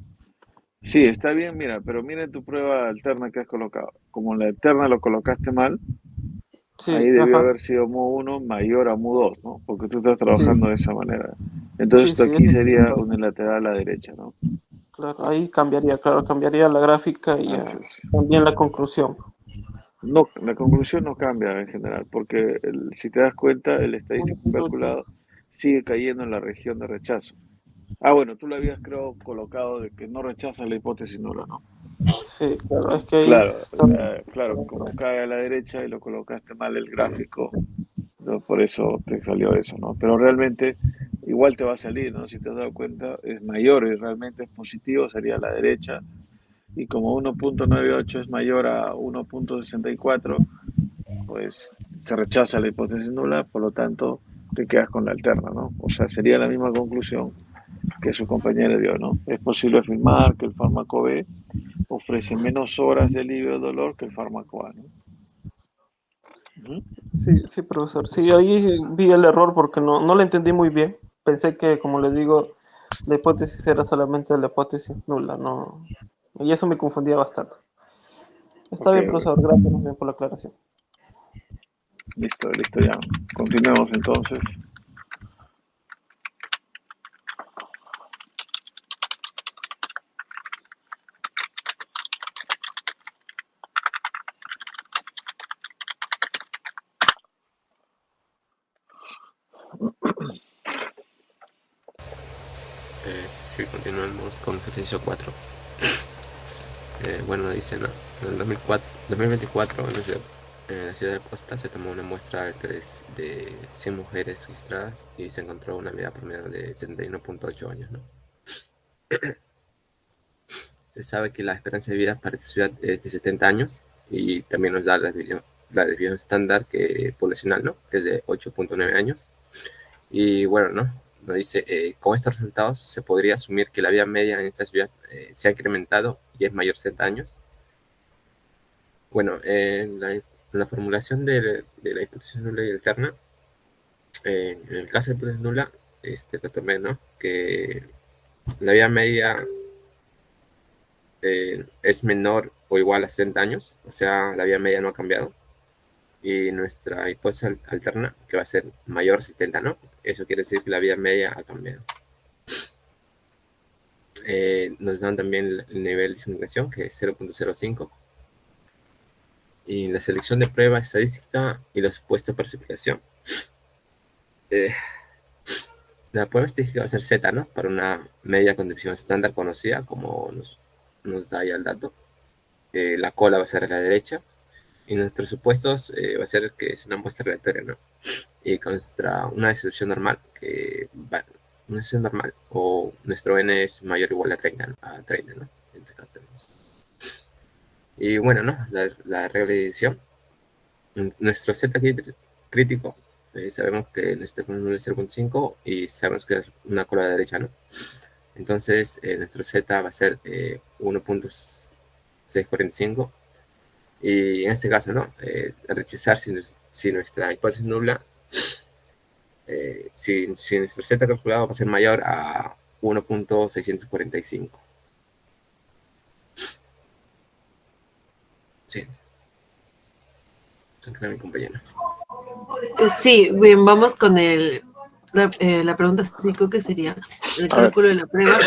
Sí, está bien, mira, pero mira tu prueba alterna que has colocado. Como la alterna lo colocaste mal, ahí Sí, debió ajá, haber sido mu1 mayor a mu2, ¿no? Porque tú estás sí, trabajando de esa manera. Entonces sí, esto sí, aquí eso sí, sería unilateral a la derecha, ¿no? claro, ahí cambiaría, claro, cambiaría la gráfica y Así es. también la conclusión. No, la conclusión no cambia en general, porque si te das cuenta, el estadístico 1.8. calculado sigue cayendo en la región de rechazo. Ah, bueno, tú lo habías, creo, colocado de que no rechaza la hipótesis nula, ¿no? Sí, claro, es que ahí Claro, está. claro, como cae a la derecha y lo colocaste mal el gráfico, ¿no? Por eso te salió eso, ¿no? Pero realmente igual te va a salir, ¿no? Si te has dado cuenta, es mayor y realmente es positivo, sería a la derecha. Y como 1.98 es mayor a 1.64, pues se rechaza la hipótesis nula, por lo tanto te quedas con la alterna, ¿no? O sea, sería la misma conclusión que su compañera dio, ¿no? Es posible afirmar que el fármaco B ofrece menos horas de alivio del dolor que el fármaco A, ¿no? Ujú. Sí, sí, profesor. Sí, ahí vi el error porque no lo entendí muy bien. Pensé que, como le digo, la hipótesis era solamente la hipótesis nula, no. Y eso me confundía bastante. Está Ok, bien, ok. profesor. Gracias más bien por la aclaración. Listo, listo, ya. Continuemos entonces. Sí, continuamos con ejercicio 4. Bueno, dice, ¿no? En el 2024, en la ciudad de Costa se tomó una muestra de 100 mujeres registradas y se encontró una medida promedio de 71.8 años, ¿no? Se sabe que la esperanza de vida para esta ciudad es de 70 años y también nos da la desviación estándar poblacional, ¿no? Que es de 8.9 años. Y bueno, ¿no? Nos dice, con estos resultados se podría asumir que la vida media en esta ciudad se ha incrementado y es mayor de 60 años. Bueno, en la formulación de la hipótesis nula y alterna, en el caso de la hipótesis nula, retomé, ¿no? Que la vida media es menor o igual a 60 años, o sea, la vida media no ha cambiado. Y nuestra hipótesis alterna, que va a ser mayor a 70, ¿no? Eso quiere decir que la vida media ha cambiado. Nos dan también el nivel de significación, que es 0.05. Y la selección de prueba estadística y los supuestos para su aplicación. Eh, La prueba estadística va a ser Z, ¿no? Para una media condición estándar conocida, como nos da ya el dato. La cola va a ser a la derecha. Y nuestros supuestos va a ser que es una muestra aleatoria, ¿no? Y contra una distribución normal, una distribución normal, o nuestro n es mayor o igual a 30, ¿no? ¿no? En este caso tenemos. Y bueno, ¿no? La regla de división. Nuestro Z crítico, sabemos que nuestro número es 0.5 y sabemos que es una cola a la derecha, ¿no? Entonces, nuestro Z va a ser 1.645. Y en este caso, ¿no? Rechazar si nuestra hipótesis nula, si nuestro Z calculado va a ser mayor a 1.645. Sí. Tranquila, mi compañero. Sí, bien, vamos con la pregunta 5, que sería el cálculo de la prueba.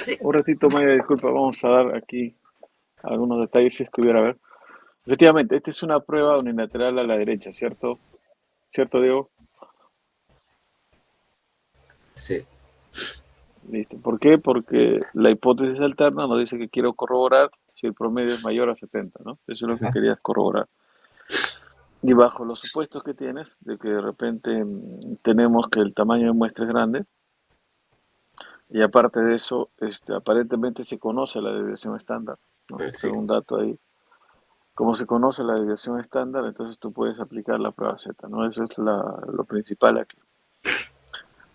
Sí. Un ratito, Maya, disculpa, vamos a dar aquí algunos detalles si es que hubiera a ver. Efectivamente, esta es una prueba unilateral a la derecha, ¿cierto? ¿Cierto, Diego? Sí. Listo. ¿Por qué? Porque la hipótesis alterna nos dice que quiero corroborar si el promedio es mayor a 70, ¿no? Eso es lo que querías corroborar. Y bajo los supuestos que tienes, de que de repente tenemos que el tamaño de muestra es grande, y aparte de eso, aparentemente se conoce la desviación estándar, ¿no? Sí. Un dato ahí. Como se conoce la desviación estándar, entonces tú puedes aplicar la prueba Z, ¿no? Eso es lo principal aquí.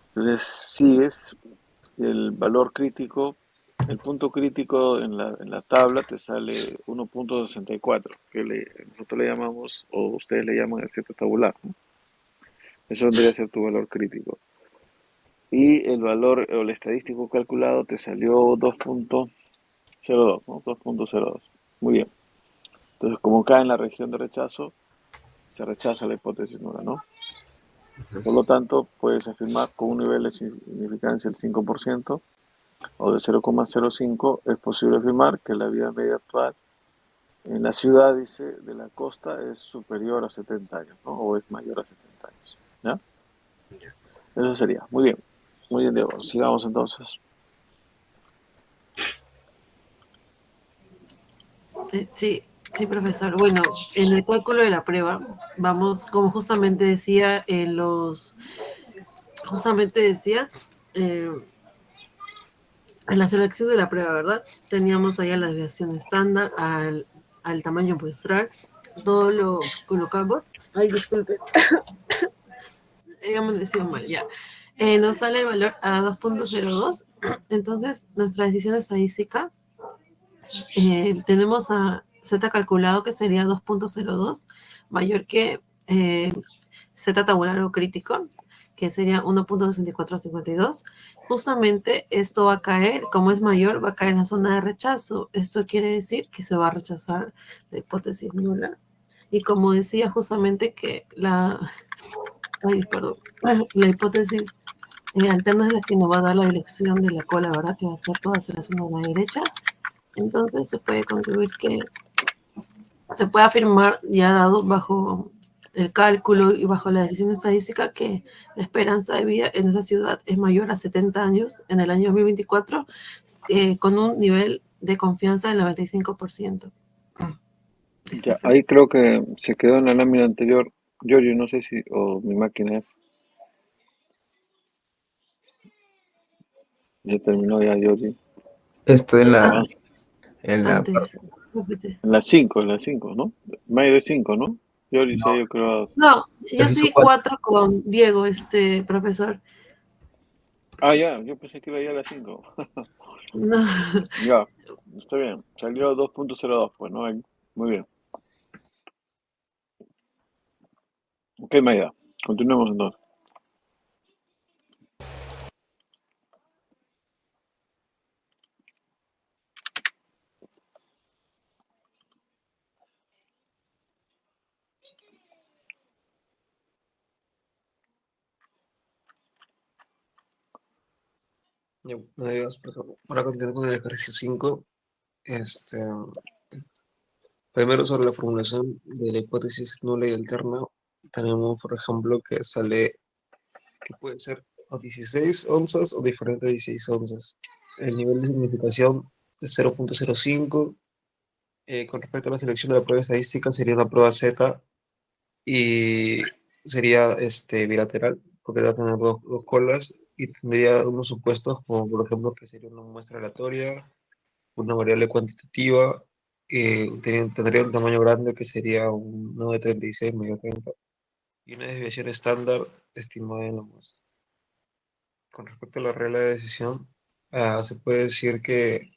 Entonces, si es el valor crítico, el punto crítico en la tabla te sale 1.64, que nosotros le llamamos, o ustedes le llaman el Z tabular, ¿no? Eso debería ser tu valor crítico. Y el valor o el estadístico calculado te salió 2.02, ¿no? 2.02. Muy bien. Entonces, como cae en la región de rechazo, se rechaza la hipótesis nula, ¿no? Por lo tanto, puedes afirmar con un nivel de significancia del 5% o de 0,05, es posible afirmar que la vida media actual en la ciudad, dice, de la costa es superior a 70 años, ¿no? O es mayor a 70 años, ¿ya? Eso sería. Muy bien, Diego. Sigamos entonces. Sí, profesor. Bueno, en el cálculo de la prueba, vamos, como justamente decía, en la selección de la prueba, ¿verdad? Teníamos allá la desviación estándar al tamaño muestral, todo lo colocamos. Ay, disculpe. Hemos decidido mal, ya. Nos sale el valor a 2.02. Entonces, nuestra decisión estadística, tenemos a Z calculado que sería 2.02, mayor que Z tabular o crítico, que sería 1.6452. Justamente esto va a caer, como es mayor, va a caer en la zona de rechazo. Esto quiere decir que se va a rechazar la hipótesis nula. Y como decía justamente que la hipótesis alterna es la que nos va a dar la dirección de la cola, ¿verdad? Que va a ser toda hacia la zona de la derecha. Entonces se puede concluir que se puede afirmar, ya dado bajo el cálculo y bajo la decisión estadística, que la esperanza de vida en esa ciudad es mayor a 70 años en el año 2024, con un nivel de confianza del 95%. Ya, ahí creo que se quedó en la lámina anterior. Giorgio, no sé si, o mi máquina es. Ya terminó ya, Giorgio. Estoy en la, Ah, Antes. en las 5, ¿no? Medio de 5, ¿no? Giorgio, sí, yo creo. No, yo ejercicio soy 4 con Diego, profesor. Ah, ya, yo pensé que iba ya a las 5. No. Ya, está bien. Salió 2.02, pues, ¿no? Muy bien. Ok, Maida, continuemos entonces. Adiós, para continuar con el ejercicio 5, primero sobre la formulación de la hipótesis nula y alterna, tenemos, por ejemplo, que sale que puede ser o 16 onzas o diferente a 16 onzas. El nivel de significación es 0.05. Con respecto a la selección de la prueba estadística, sería una prueba Z y sería bilateral, porque va a tener dos colas y tendría unos supuestos como, por ejemplo, que sería una muestra aleatoria, una variable cuantitativa, tendría un tamaño grande que sería un 936 medio 30 y una desviación estándar estimada en la muestra. Con respecto a la regla de decisión, se puede decir que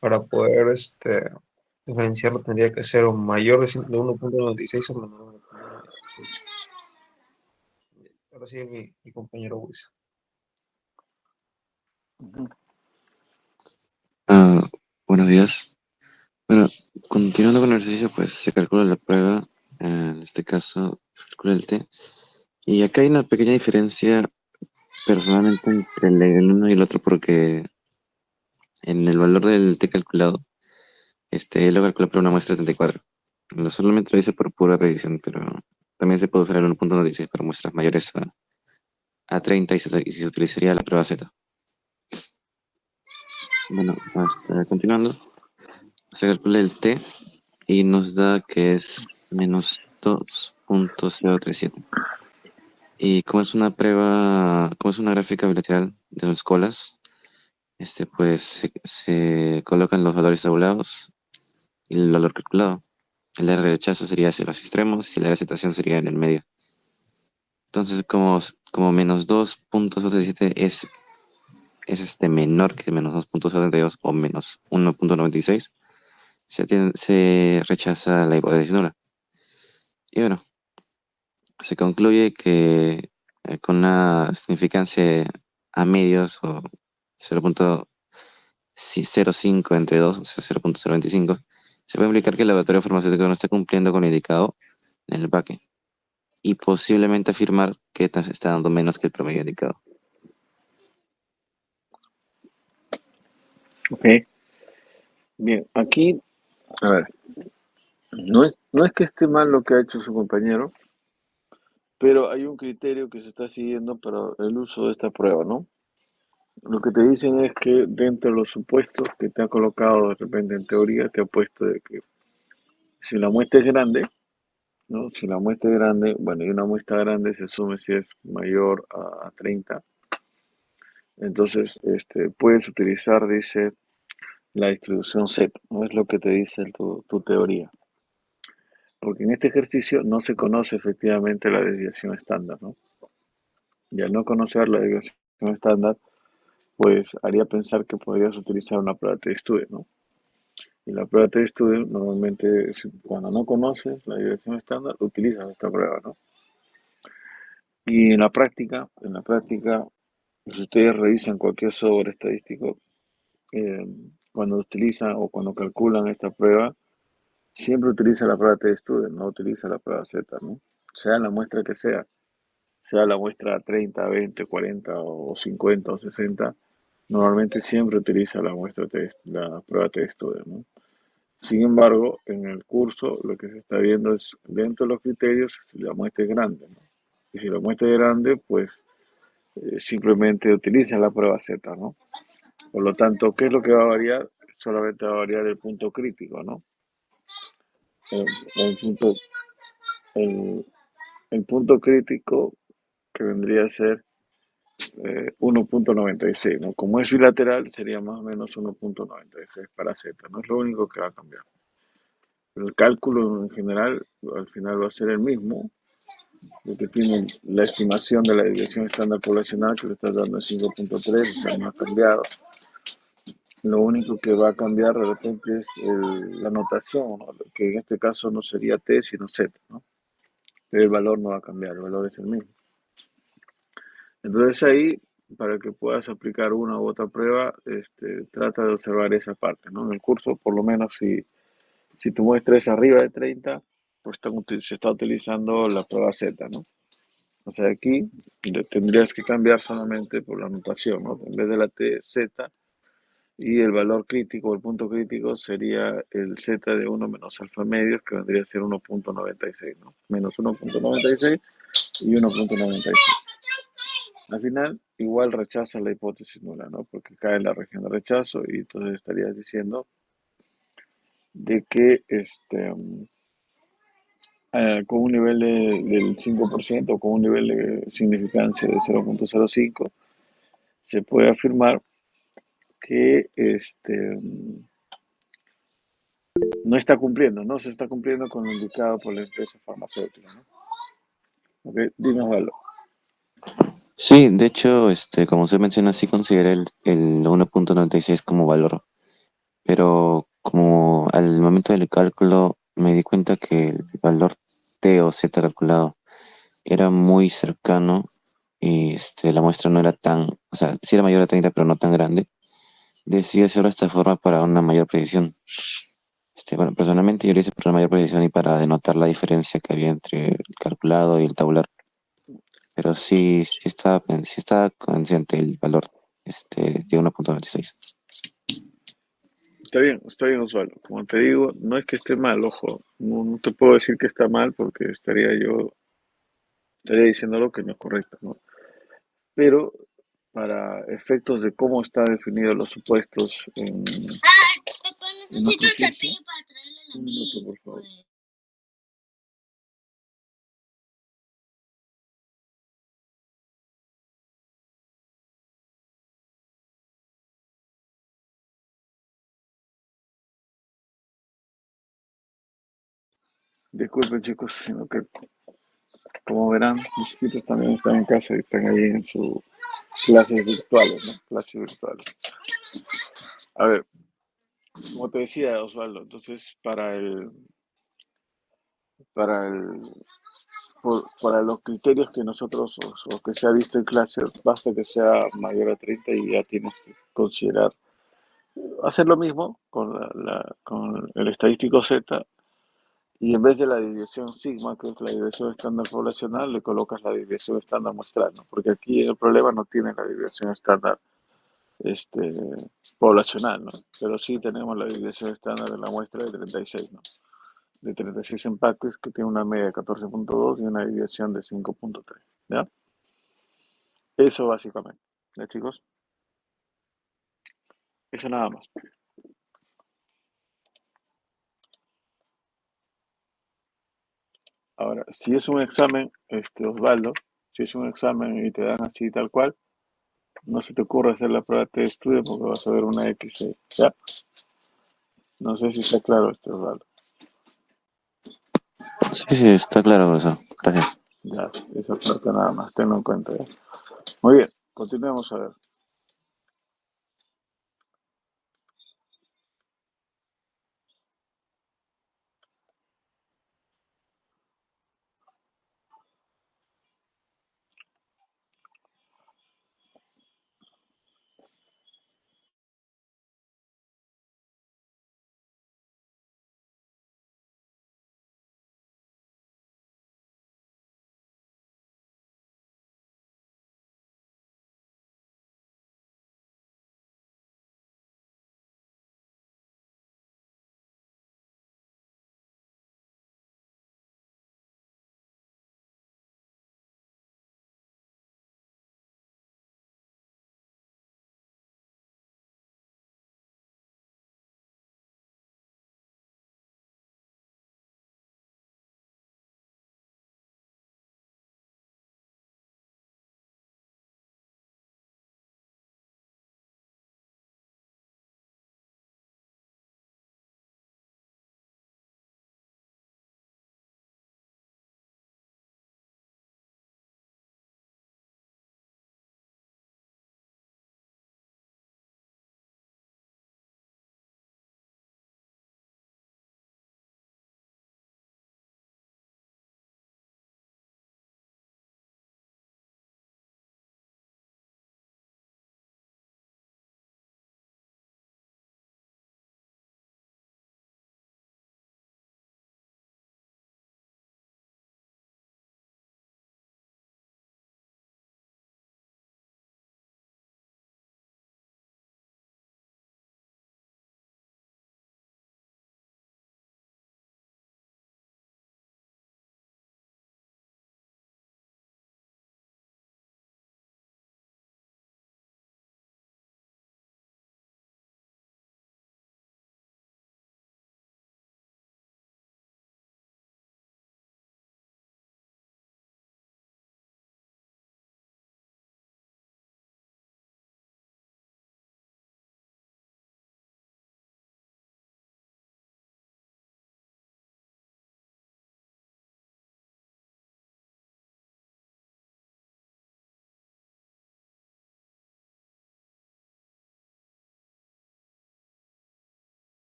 para poder diferenciarlo tendría que ser o mayor de 1.96 o menor de 1.96. Ahora sí, mi compañero Luis. Buenos días. Bueno, continuando con el ejercicio, pues se calcula la prueba, en este caso, se calcula el T. Y acá hay una pequeña diferencia personalmente entre el uno y el otro, porque en el valor del T calculado, lo calcula para una muestra de 34. Solamente lo hice por pura predicción, pero también se puede usar el 1.96 para muestras mayores a 30 y se utilizaría la prueba Z. Bueno, continuando, se calcula el T y nos da que es menos 2.037. Y como es una prueba, como es una gráfica bilateral de dos colas, pues se colocan los valores tabulados y el valor calculado. El área de rechazo sería hacia los extremos y el área de aceptación sería en el medio. Entonces, como menos 2.037 es menor que menos 2.72 o menos 1.96, se rechaza la hipótesis nula. Y bueno, se concluye que con una significancia a medios o 0.05 entre 2, o sea 0.025, se puede implicar que el laboratorio farmacéutico no está cumpliendo con lo indicado en el empaque y posiblemente afirmar que está dando menos que el promedio indicado. Ok. Bien, aquí, a ver, no es que esté mal lo que ha hecho su compañero, pero hay un criterio que se está siguiendo para el uso de esta prueba, ¿no? Lo que te dicen es que dentro de los supuestos que te ha colocado de repente en teoría, te ha puesto de que si la muestra es grande, ¿no? Si la muestra es grande, bueno, y una muestra grande se asume si es mayor a 30, entonces puedes utilizar, dice, la distribución Z, no es lo que te dice tu teoría. Porque en este ejercicio no se conoce efectivamente la desviación estándar, ¿no? Y al no conocer la desviación estándar, pues haría pensar que podrías utilizar una prueba de estudio, ¿no? Y la prueba de estudio, normalmente, cuando no conoces la desviación estándar, utilizas esta prueba, ¿no? Y en la práctica, si ustedes revisan cualquier software estadístico, cuando utilizan o cuando calculan esta prueba, siempre utiliza la prueba de estudio, no utiliza la prueba Z, ¿no? Sea la muestra que sea la muestra 30, 20, 40 o 50 o 60, normalmente siempre utiliza la prueba de estudio, ¿no? Sin embargo, en el curso lo que se está viendo es, dentro de los criterios, si la muestra es grande, ¿no? Y si la muestra es grande, pues simplemente utiliza la prueba Z, ¿no? Por lo tanto, ¿qué es lo que va a variar? Solamente va a variar el punto crítico, ¿no? El, el punto, el, el punto crítico que vendría a ser 1.96, ¿no? Como es bilateral, sería más o menos 1.96 para Z, no es lo único que va a cambiar. El cálculo en general, al final va a ser el mismo, porque tiene la estimación de la desviación estándar poblacional que le está dando es 5.3, o sea, no ha cambiado. Lo único que va a cambiar de repente es la notación, ¿no? Que en este caso no sería T, sino Z, ¿no? Pero el valor no va a cambiar, el valor es el mismo. Entonces ahí, para que puedas aplicar una u otra prueba, trata de observar esa parte, ¿no? En el curso, por lo menos si tu muestra es arriba de 30, pues se está utilizando la prueba Z, ¿no? O sea, aquí tendrías que cambiar solamente por la notación, ¿no? En vez de la T, Z, y el valor crítico, el punto crítico sería el Z de 1 menos alfa medios, que vendría a ser 1.96, ¿no? Menos 1.96 y 1.96. Al final, igual rechazas la hipótesis nula, ¿no? Porque cae en la región de rechazo y entonces estarías diciendo de que con un nivel del 5% o con un nivel de significancia de 0,05 se puede afirmar que no está cumpliendo, no se está cumpliendo con lo indicado por la empresa farmacéutica, ¿no? Ok, dime, Osvaldo. Sí, de hecho, como usted menciona, sí consideré el 1,96 como valor, pero como al momento del cálculo me di cuenta que el valor T o Z calculado era muy cercano y la muestra no era tan, o sea, sí era mayor a 30 pero no tan grande. Decidí hacerlo de esta forma para una mayor precisión. Bueno, personalmente yo lo hice para una mayor precisión y para denotar la diferencia que había entre el calculado y el tabular. Pero sí estaba consciente el valor de 1,96. Está bien, Osvaldo. Como te digo, no es que esté mal, ojo. No, no te puedo decir que está mal porque estaría diciendo algo que no es correcto, ¿no? Pero para efectos de cómo están definidos los supuestos Papá, en necesito nuestro el curso, cepillo para traerle la un minuto, por mí. favor. Disculpen, chicos, sino que, como verán, mis hijitos también están en casa y están ahí en sus clases virtuales, ¿no? Clases virtuales. A ver, como te decía, Osvaldo, entonces para el, para los criterios que nosotros o que se ha visto en clase, basta que sea mayor a 30 y ya tienes que considerar hacer lo mismo con con el estadístico Z y en vez de la desviación sigma, que es la desviación estándar poblacional, le colocas la desviación estándar muestral, ¿no? Porque aquí el problema no tiene la desviación estándar este, poblacional, ¿no? Pero sí tenemos la desviación estándar de la muestra de 36, ¿no? De 36 empaques que tiene una media de 14,2 y una desviación de 5,3, ¿ya? Eso básicamente, ¿ya, chicos? Eso nada más. Ahora, si es un examen, Osvaldo, si es un examen y te dan así tal cual, no se te ocurre hacer la prueba de estudio porque vas a ver una X, ¿ya? No sé si está claro esto, Osvaldo. Sí, sí, está claro, profesor. Gracias. Ya, esa parte nada más, tenlo en cuenta, ¿ya? Muy bien, continuemos a ver.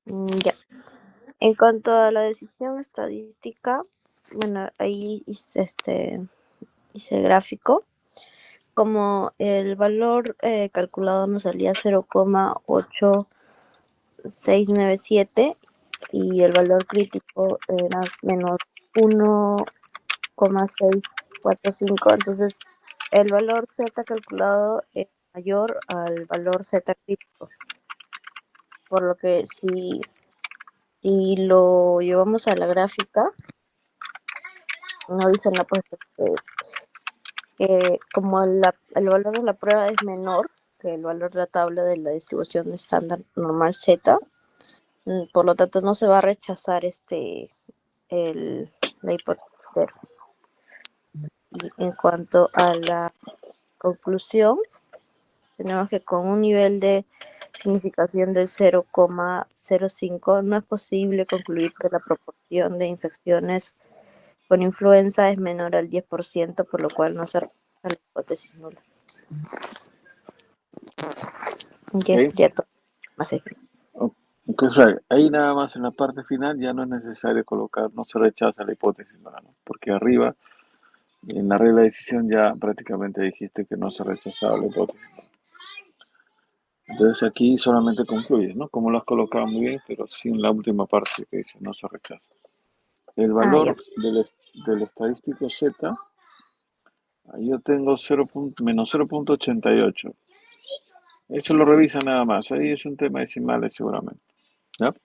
Ya. En cuanto a la decisión estadística, bueno, ahí hice gráfico. Como el valor calculado nos salía 0,8697 y el valor crítico era menos 1,645, entonces el valor Z calculado es mayor al valor Z crítico, por lo que si lo llevamos a la gráfica, no dicen la pues que como el valor de la prueba es menor que el valor de la tabla de la distribución estándar normal Z, por lo tanto no se va a rechazar la hipótesis. Y en cuanto a la conclusión, tenemos que con un nivel de significación de 0,05 no es posible concluir que la proporción de infecciones con influenza es menor al 10%, por lo cual no se rechaza la hipótesis nula. Ya sería todo. Más ejemplo. Ok, Flavia, ahí nada más en la parte final ya no es necesario colocar, no se rechaza la hipótesis nula, ¿no? Porque arriba, en la regla de decisión ya prácticamente dijiste que no se rechazaba la hipótesis. Entonces aquí solamente concluyes, ¿no? Como lo has colocado muy bien, pero sin la última parte que dice no se rechaza. El valor del estadístico Z, ahí yo tengo menos 0,88. Eso lo revisa nada más, ahí es un tema decimales seguramente. ¿Ya?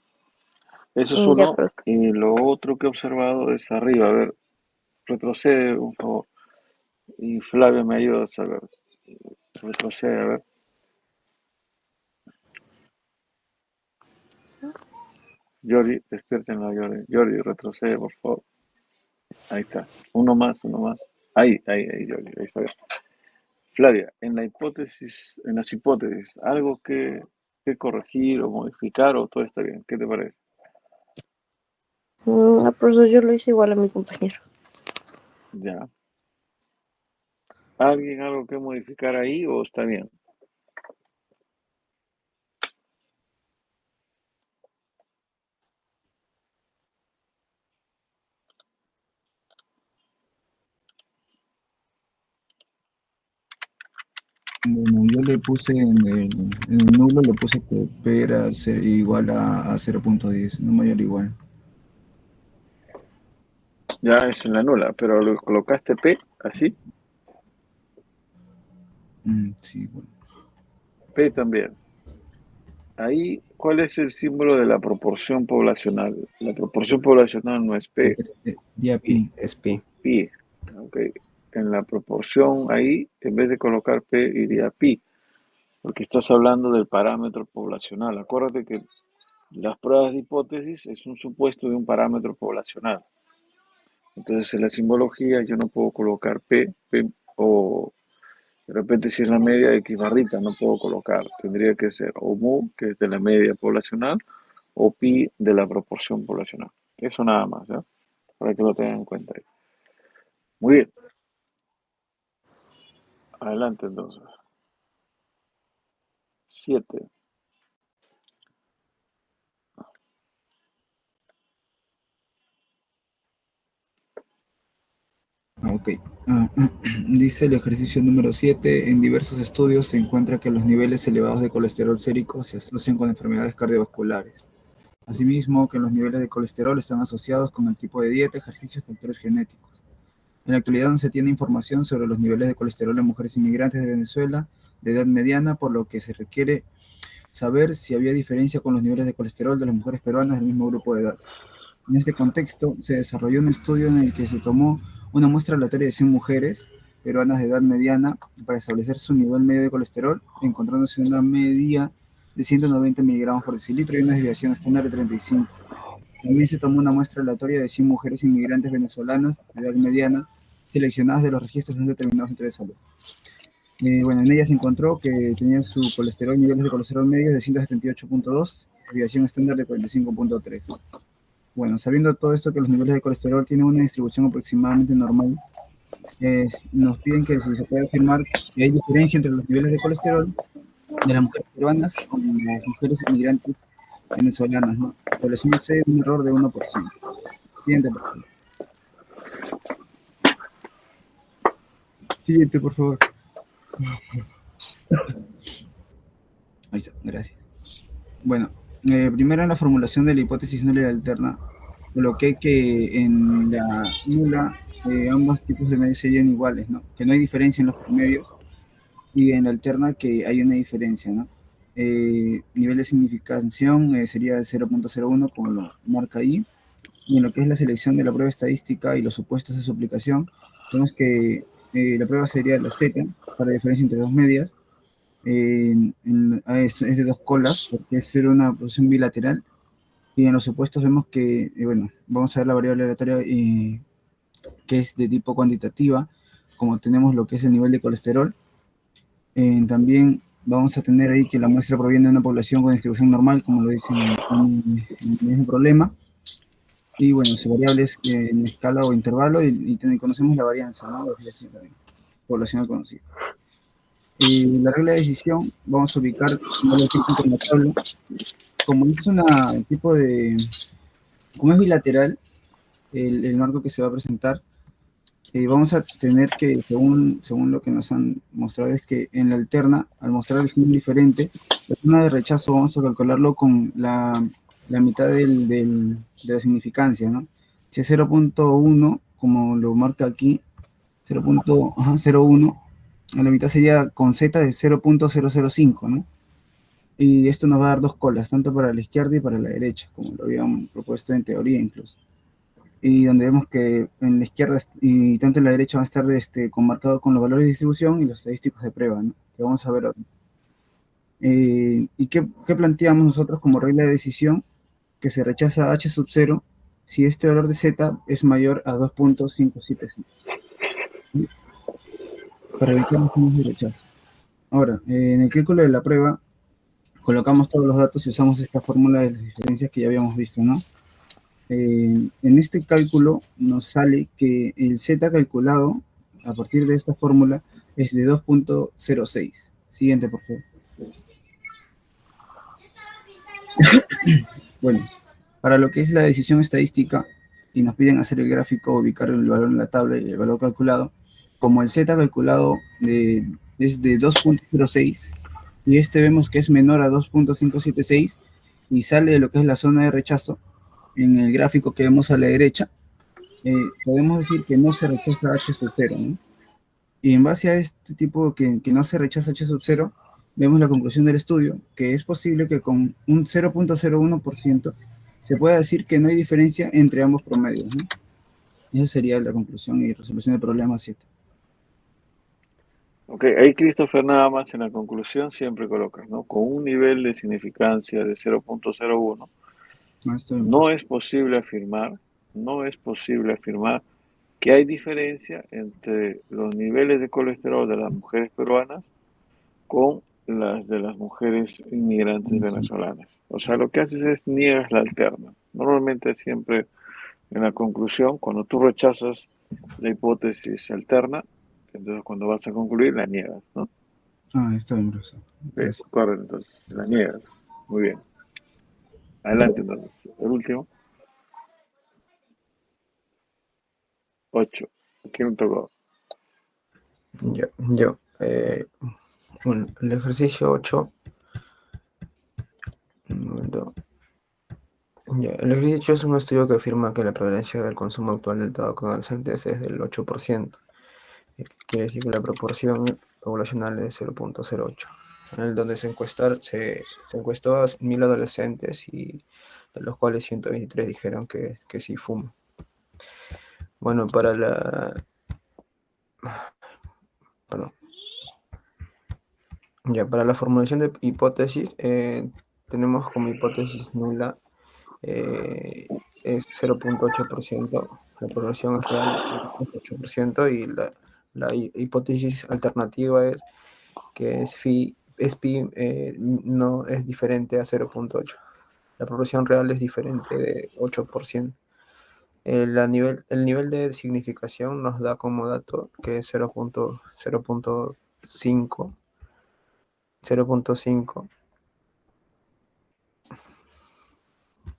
Eso es uno. Y lo otro que he observado es arriba, a ver, retrocede, por favor. Y Flavia me ayuda a saber. Retrocede, a ver. Yori, despiértenla, Yori. Yori, retrocede, por favor. Ahí está. Uno más, uno más. Ahí, Yori, ahí está. Flavia, en las hipótesis, ¿algo que corregir o modificar o todo está bien? ¿Qué te parece? Profesor, yo lo hice igual a mi compañero. Ya. ¿Alguien algo que modificar ahí o está bien? Bueno, yo le puse en el nulo, le puse que P era igual a 0,10, no mayor o igual. Ya es en la nula, pero lo colocaste P así. Sí, bueno. P también. Ahí, ¿cuál es el símbolo de la proporción poblacional? La proporción poblacional no es P. Pi. Es pi. Pi. Ok. En la proporción ahí, en vez de colocar P, iría pi. Porque estás hablando del parámetro poblacional. Acuérdate que las pruebas de hipótesis es un supuesto de un parámetro poblacional. Entonces, en la simbología yo no puedo colocar P o de repente si es la media de X barrita, no puedo colocar. Tendría que ser o mu, que es de la media poblacional, o pi de la proporción poblacional. Eso nada más, ¿ya? Para que lo tengan en cuenta ahí. Muy bien. Adelante entonces. 7. Ok. Dice el ejercicio número 7. En diversos estudios se encuentra que los niveles elevados de colesterol sérico se asocian con enfermedades cardiovasculares. Asimismo, que los niveles de colesterol están asociados con el tipo de dieta, ejercicio y factores genéticos. En la actualidad no se tiene información sobre los niveles de colesterol en mujeres inmigrantes de Venezuela de edad mediana, por lo que se requiere saber si había diferencia con los niveles de colesterol de las mujeres peruanas del mismo grupo de edad. En este contexto, se desarrolló un estudio en el que se tomó una muestra aleatoria de 100 mujeres peruanas de edad mediana para establecer su nivel medio de colesterol, encontrándose una media de 190 miligramos por decilitro y una desviación estándar de 35. También se tomó una muestra aleatoria de 100 mujeres inmigrantes venezolanas de edad mediana, seleccionadas de los registros de un determinado centro de salud. Bueno, en ella se encontró que tenía su colesterol, niveles de colesterol medios de 178.2 y desviación estándar de 45.3. Bueno, sabiendo todo esto que los niveles de colesterol tienen una distribución aproximadamente normal, nos piden que se pueda afirmar si hay diferencia entre los niveles de colesterol de las mujeres peruanas con las mujeres inmigrantes venezolanas, ¿no? Estableciéndose un error de 1%. Siguiente, por favor. Siguiente, por favor. Ahí está, gracias. Bueno, primero en la formulación de la hipótesis nula y alterna, coloqué que en la nula ambos tipos de medios serían iguales, ¿no? Que no hay diferencia en los promedios, y en la alterna que hay una diferencia, ¿no? Nivel de significación sería de 0.01, como lo marca ahí, y en lo que es la selección de la prueba estadística y los supuestos de su aplicación, vemos que la prueba sería la Z, para diferencia entre dos medias, es de dos colas, porque es ser una posición bilateral, y en los supuestos vemos que, bueno, vamos a ver la variable aleatoria que es de tipo cuantitativa, como tenemos lo que es el nivel de colesterol. También vamos a tener ahí que la muestra proviene de una población con distribución normal, como lo dice en el mismo problema. Y bueno, su variable es en escala o intervalo, y conocemos la varianza, ¿no? Poblacional conocida. Y la regla de decisión, vamos a ubicar en la tabla. Como es una tipo de, como es bilateral, el marco que se va a presentar, vamos a tener que, según lo que nos han mostrado, es que en la alterna, al mostrar el signo diferente, la zona de rechazo vamos a calcularlo con la mitad de la significancia, ¿no? Si es 0.1, como lo marca aquí, 0.01, a la mitad sería con Z de 0.005, ¿no? Y esto nos va a dar dos colas, tanto para la izquierda y para la derecha, como lo habían propuesto en teoría incluso. Y donde vemos que en la izquierda y tanto en la derecha va a estar marcado con los valores de distribución y los estadísticos de prueba, ¿no? Que vamos a ver ahora. ¿Y qué planteamos nosotros como regla de decisión? Que se rechaza H sub 0 si este valor de Z es mayor a 2.575. ¿Sí? Para evitar los signos de rechazo. Ahora, en el cálculo de la prueba, colocamos todos los datos y usamos esta fórmula de las diferencias que ya habíamos visto, ¿no? En este cálculo nos sale que el Z calculado a partir de esta fórmula es de 2.06. Siguiente, por favor. Bueno, para lo que es la decisión estadística y nos piden hacer el gráfico, ubicar el valor en la tabla y el valor calculado, como el Z calculado es de 2.06 y vemos que es menor a 2.576 y sale de lo que es la zona de rechazo, en el gráfico que vemos a la derecha, podemos decir que no se rechaza H sub 0, ¿no? Y en base a este tipo que no se rechaza H sub 0, vemos la conclusión del estudio, que es posible que con un 0.01% se pueda decir que no hay diferencia entre ambos promedios, ¿no? Esa sería la conclusión y resolución del problema 7. Ok, ahí Christopher nada más en la conclusión siempre colocas, ¿no? Con un nivel de significancia de 0.01, no es posible afirmar que hay diferencia entre los niveles de colesterol de las mujeres peruanas con las de las mujeres inmigrantes venezolanas. O sea, lo que haces es niegas la alterna. Normalmente siempre en la conclusión, cuando tú rechazas la hipótesis alterna, entonces cuando vas a concluir la niegas, ¿no? Está bien, profesor. Gracias. Correcto, entonces la niegas. Muy bien. Adelante entonces. El último. 8. ¿Quién me tocó? Yo. Bueno, el ejercicio 8. Un momento. Ya, el ejercicio 8 es un estudio que afirma que la prevalencia del consumo actual del tabaco en adolescentes es del 8%. Quiere decir que la proporción poblacional es 0.08. En el donde se encuestó a 1000 adolescentes y de los cuales 123 dijeron que sí fuman. Bueno, para la... Perdón. Ya, para la formulación de hipótesis, tenemos como hipótesis nula es 0.8%, la población es real es 8%, y la hipótesis alternativa es que pi no es diferente a 0.8. La población real es diferente de 8%. El nivel de significación nos da como dato que es 0.5. 0.5.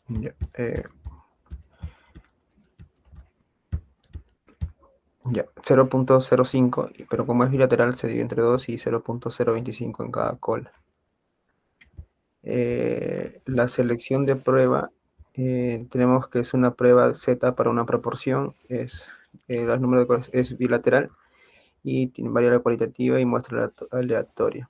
Ya, 0.05, pero como es bilateral se divide entre 2 y 0.025 en cada cola. La selección de prueba, tenemos que es una prueba Z para una proporción, el número de colas es bilateral y tiene variable cualitativa y muestra aleatoria.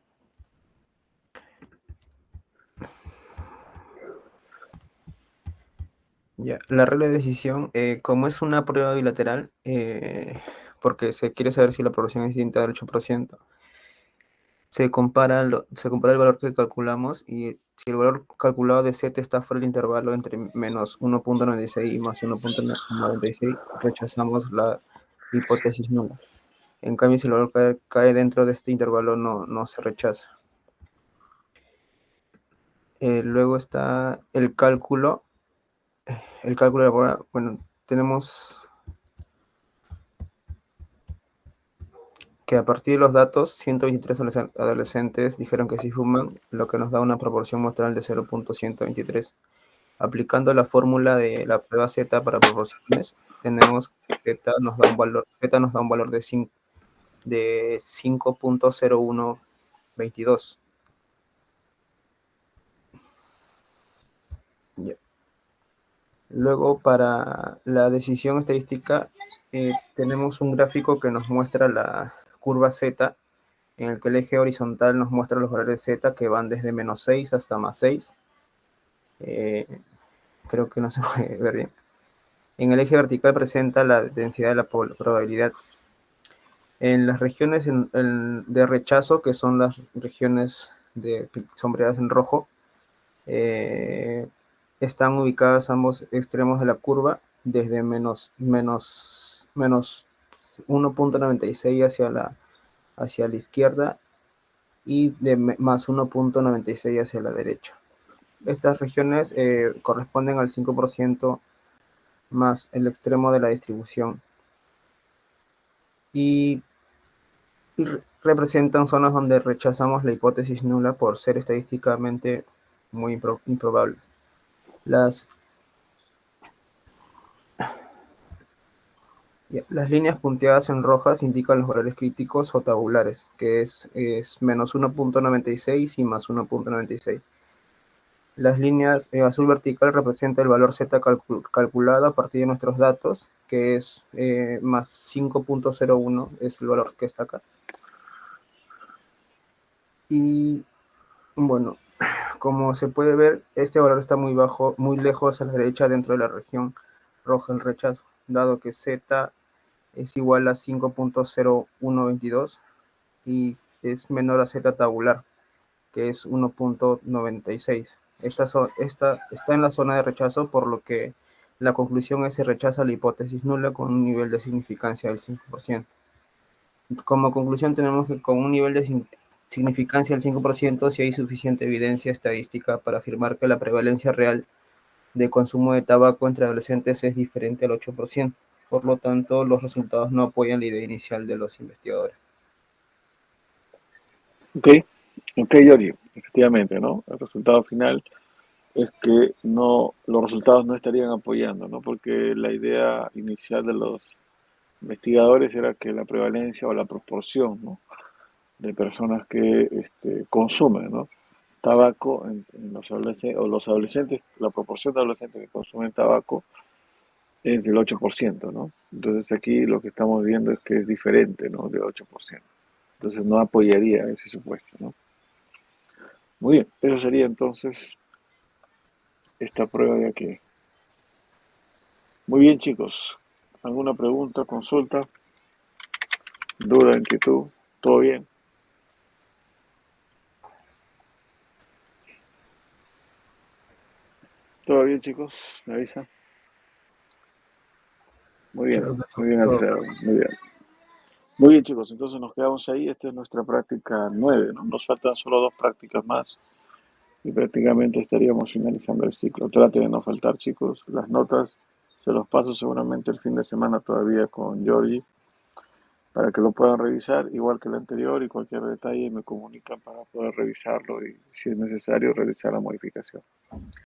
Ya, la regla de decisión, como es una prueba bilateral, porque se quiere saber si la proporción es distinta del 8%, se compara el valor que calculamos y si el valor calculado de Z está fuera del intervalo entre menos 1.96 y más 1.96, rechazamos la hipótesis nula. En cambio, si el valor cae dentro de este intervalo, no se rechaza. Luego está el cálculo. El cálculo de la prueba, bueno, tenemos que a partir de los datos, 123 adolescentes dijeron que sí fuman, lo que nos da una proporción muestral de 0.123. Aplicando la fórmula de la prueba Z para proporciones, tenemos que Z nos da un valor de 5.0122. Yeah. Luego, para la decisión estadística, tenemos un gráfico que nos muestra la curva Z, en el que el eje horizontal nos muestra los valores Z que van desde menos 6 hasta más 6. Creo que no se puede ver bien. En el eje vertical presenta la densidad de la probabilidad. En las regiones de rechazo, que son las regiones sombreadas en rojo, están ubicadas ambos extremos de la curva, desde menos 1.96 hacia la izquierda y de más 1.96 hacia la derecha. Estas regiones corresponden al 5% más el extremo de la distribución y representan zonas donde rechazamos la hipótesis nula por ser estadísticamente muy improbables. Las líneas punteadas en rojas indican los valores críticos o tabulares, que es menos 1.96 y más 1.96. Las líneas azul vertical representa el valor Z calculado a partir de nuestros datos, que es más 5.01, es el valor que está acá. Y bueno, como se puede ver, este valor está muy bajo, muy lejos a la derecha dentro de la región roja el rechazo, dado que Z es igual a 5.0122 y es menor a Z tabular, que es 1.96. Está en la zona de rechazo, por lo que la conclusión es que se rechaza la hipótesis nula con un nivel de significancia del 5%. Como conclusión tenemos que con un nivel de significancia del 5%, si hay suficiente evidencia estadística para afirmar que la prevalencia real de consumo de tabaco entre adolescentes es diferente al 8%. Por lo tanto, los resultados no apoyan la idea inicial de los investigadores. Ok, Giorgio, efectivamente, ¿no? El resultado final es que los resultados no estarían apoyando, ¿no? Porque la idea inicial de los investigadores era que la prevalencia o la proporción, ¿no?, de personas que consumen, ¿no?, tabaco en los adolescentes, la proporción de adolescentes que consumen tabaco es del 8%, ¿no? Entonces aquí lo que estamos viendo es que es diferente, ¿no?, del 8%. Entonces no apoyaría ese supuesto, ¿no? Muy bien, eso sería entonces esta prueba de aquí. Muy bien, chicos. ¿Alguna pregunta, consulta, duda, inquietud? ¿Todo bien? ¿Todo bien, chicos? ¿Me avisa? Muy bien, Alfredo, muy bien. Muy bien, chicos, entonces nos quedamos ahí. Esta es nuestra práctica 9, ¿no? Nos faltan solo 2 prácticas más y prácticamente estaríamos finalizando el ciclo. Traten de no faltar, chicos. Las notas se los paso seguramente el fin de semana todavía con Georgie para que lo puedan revisar, igual que el anterior, y cualquier detalle me comunican para poder revisarlo y, si es necesario, realizar la modificación.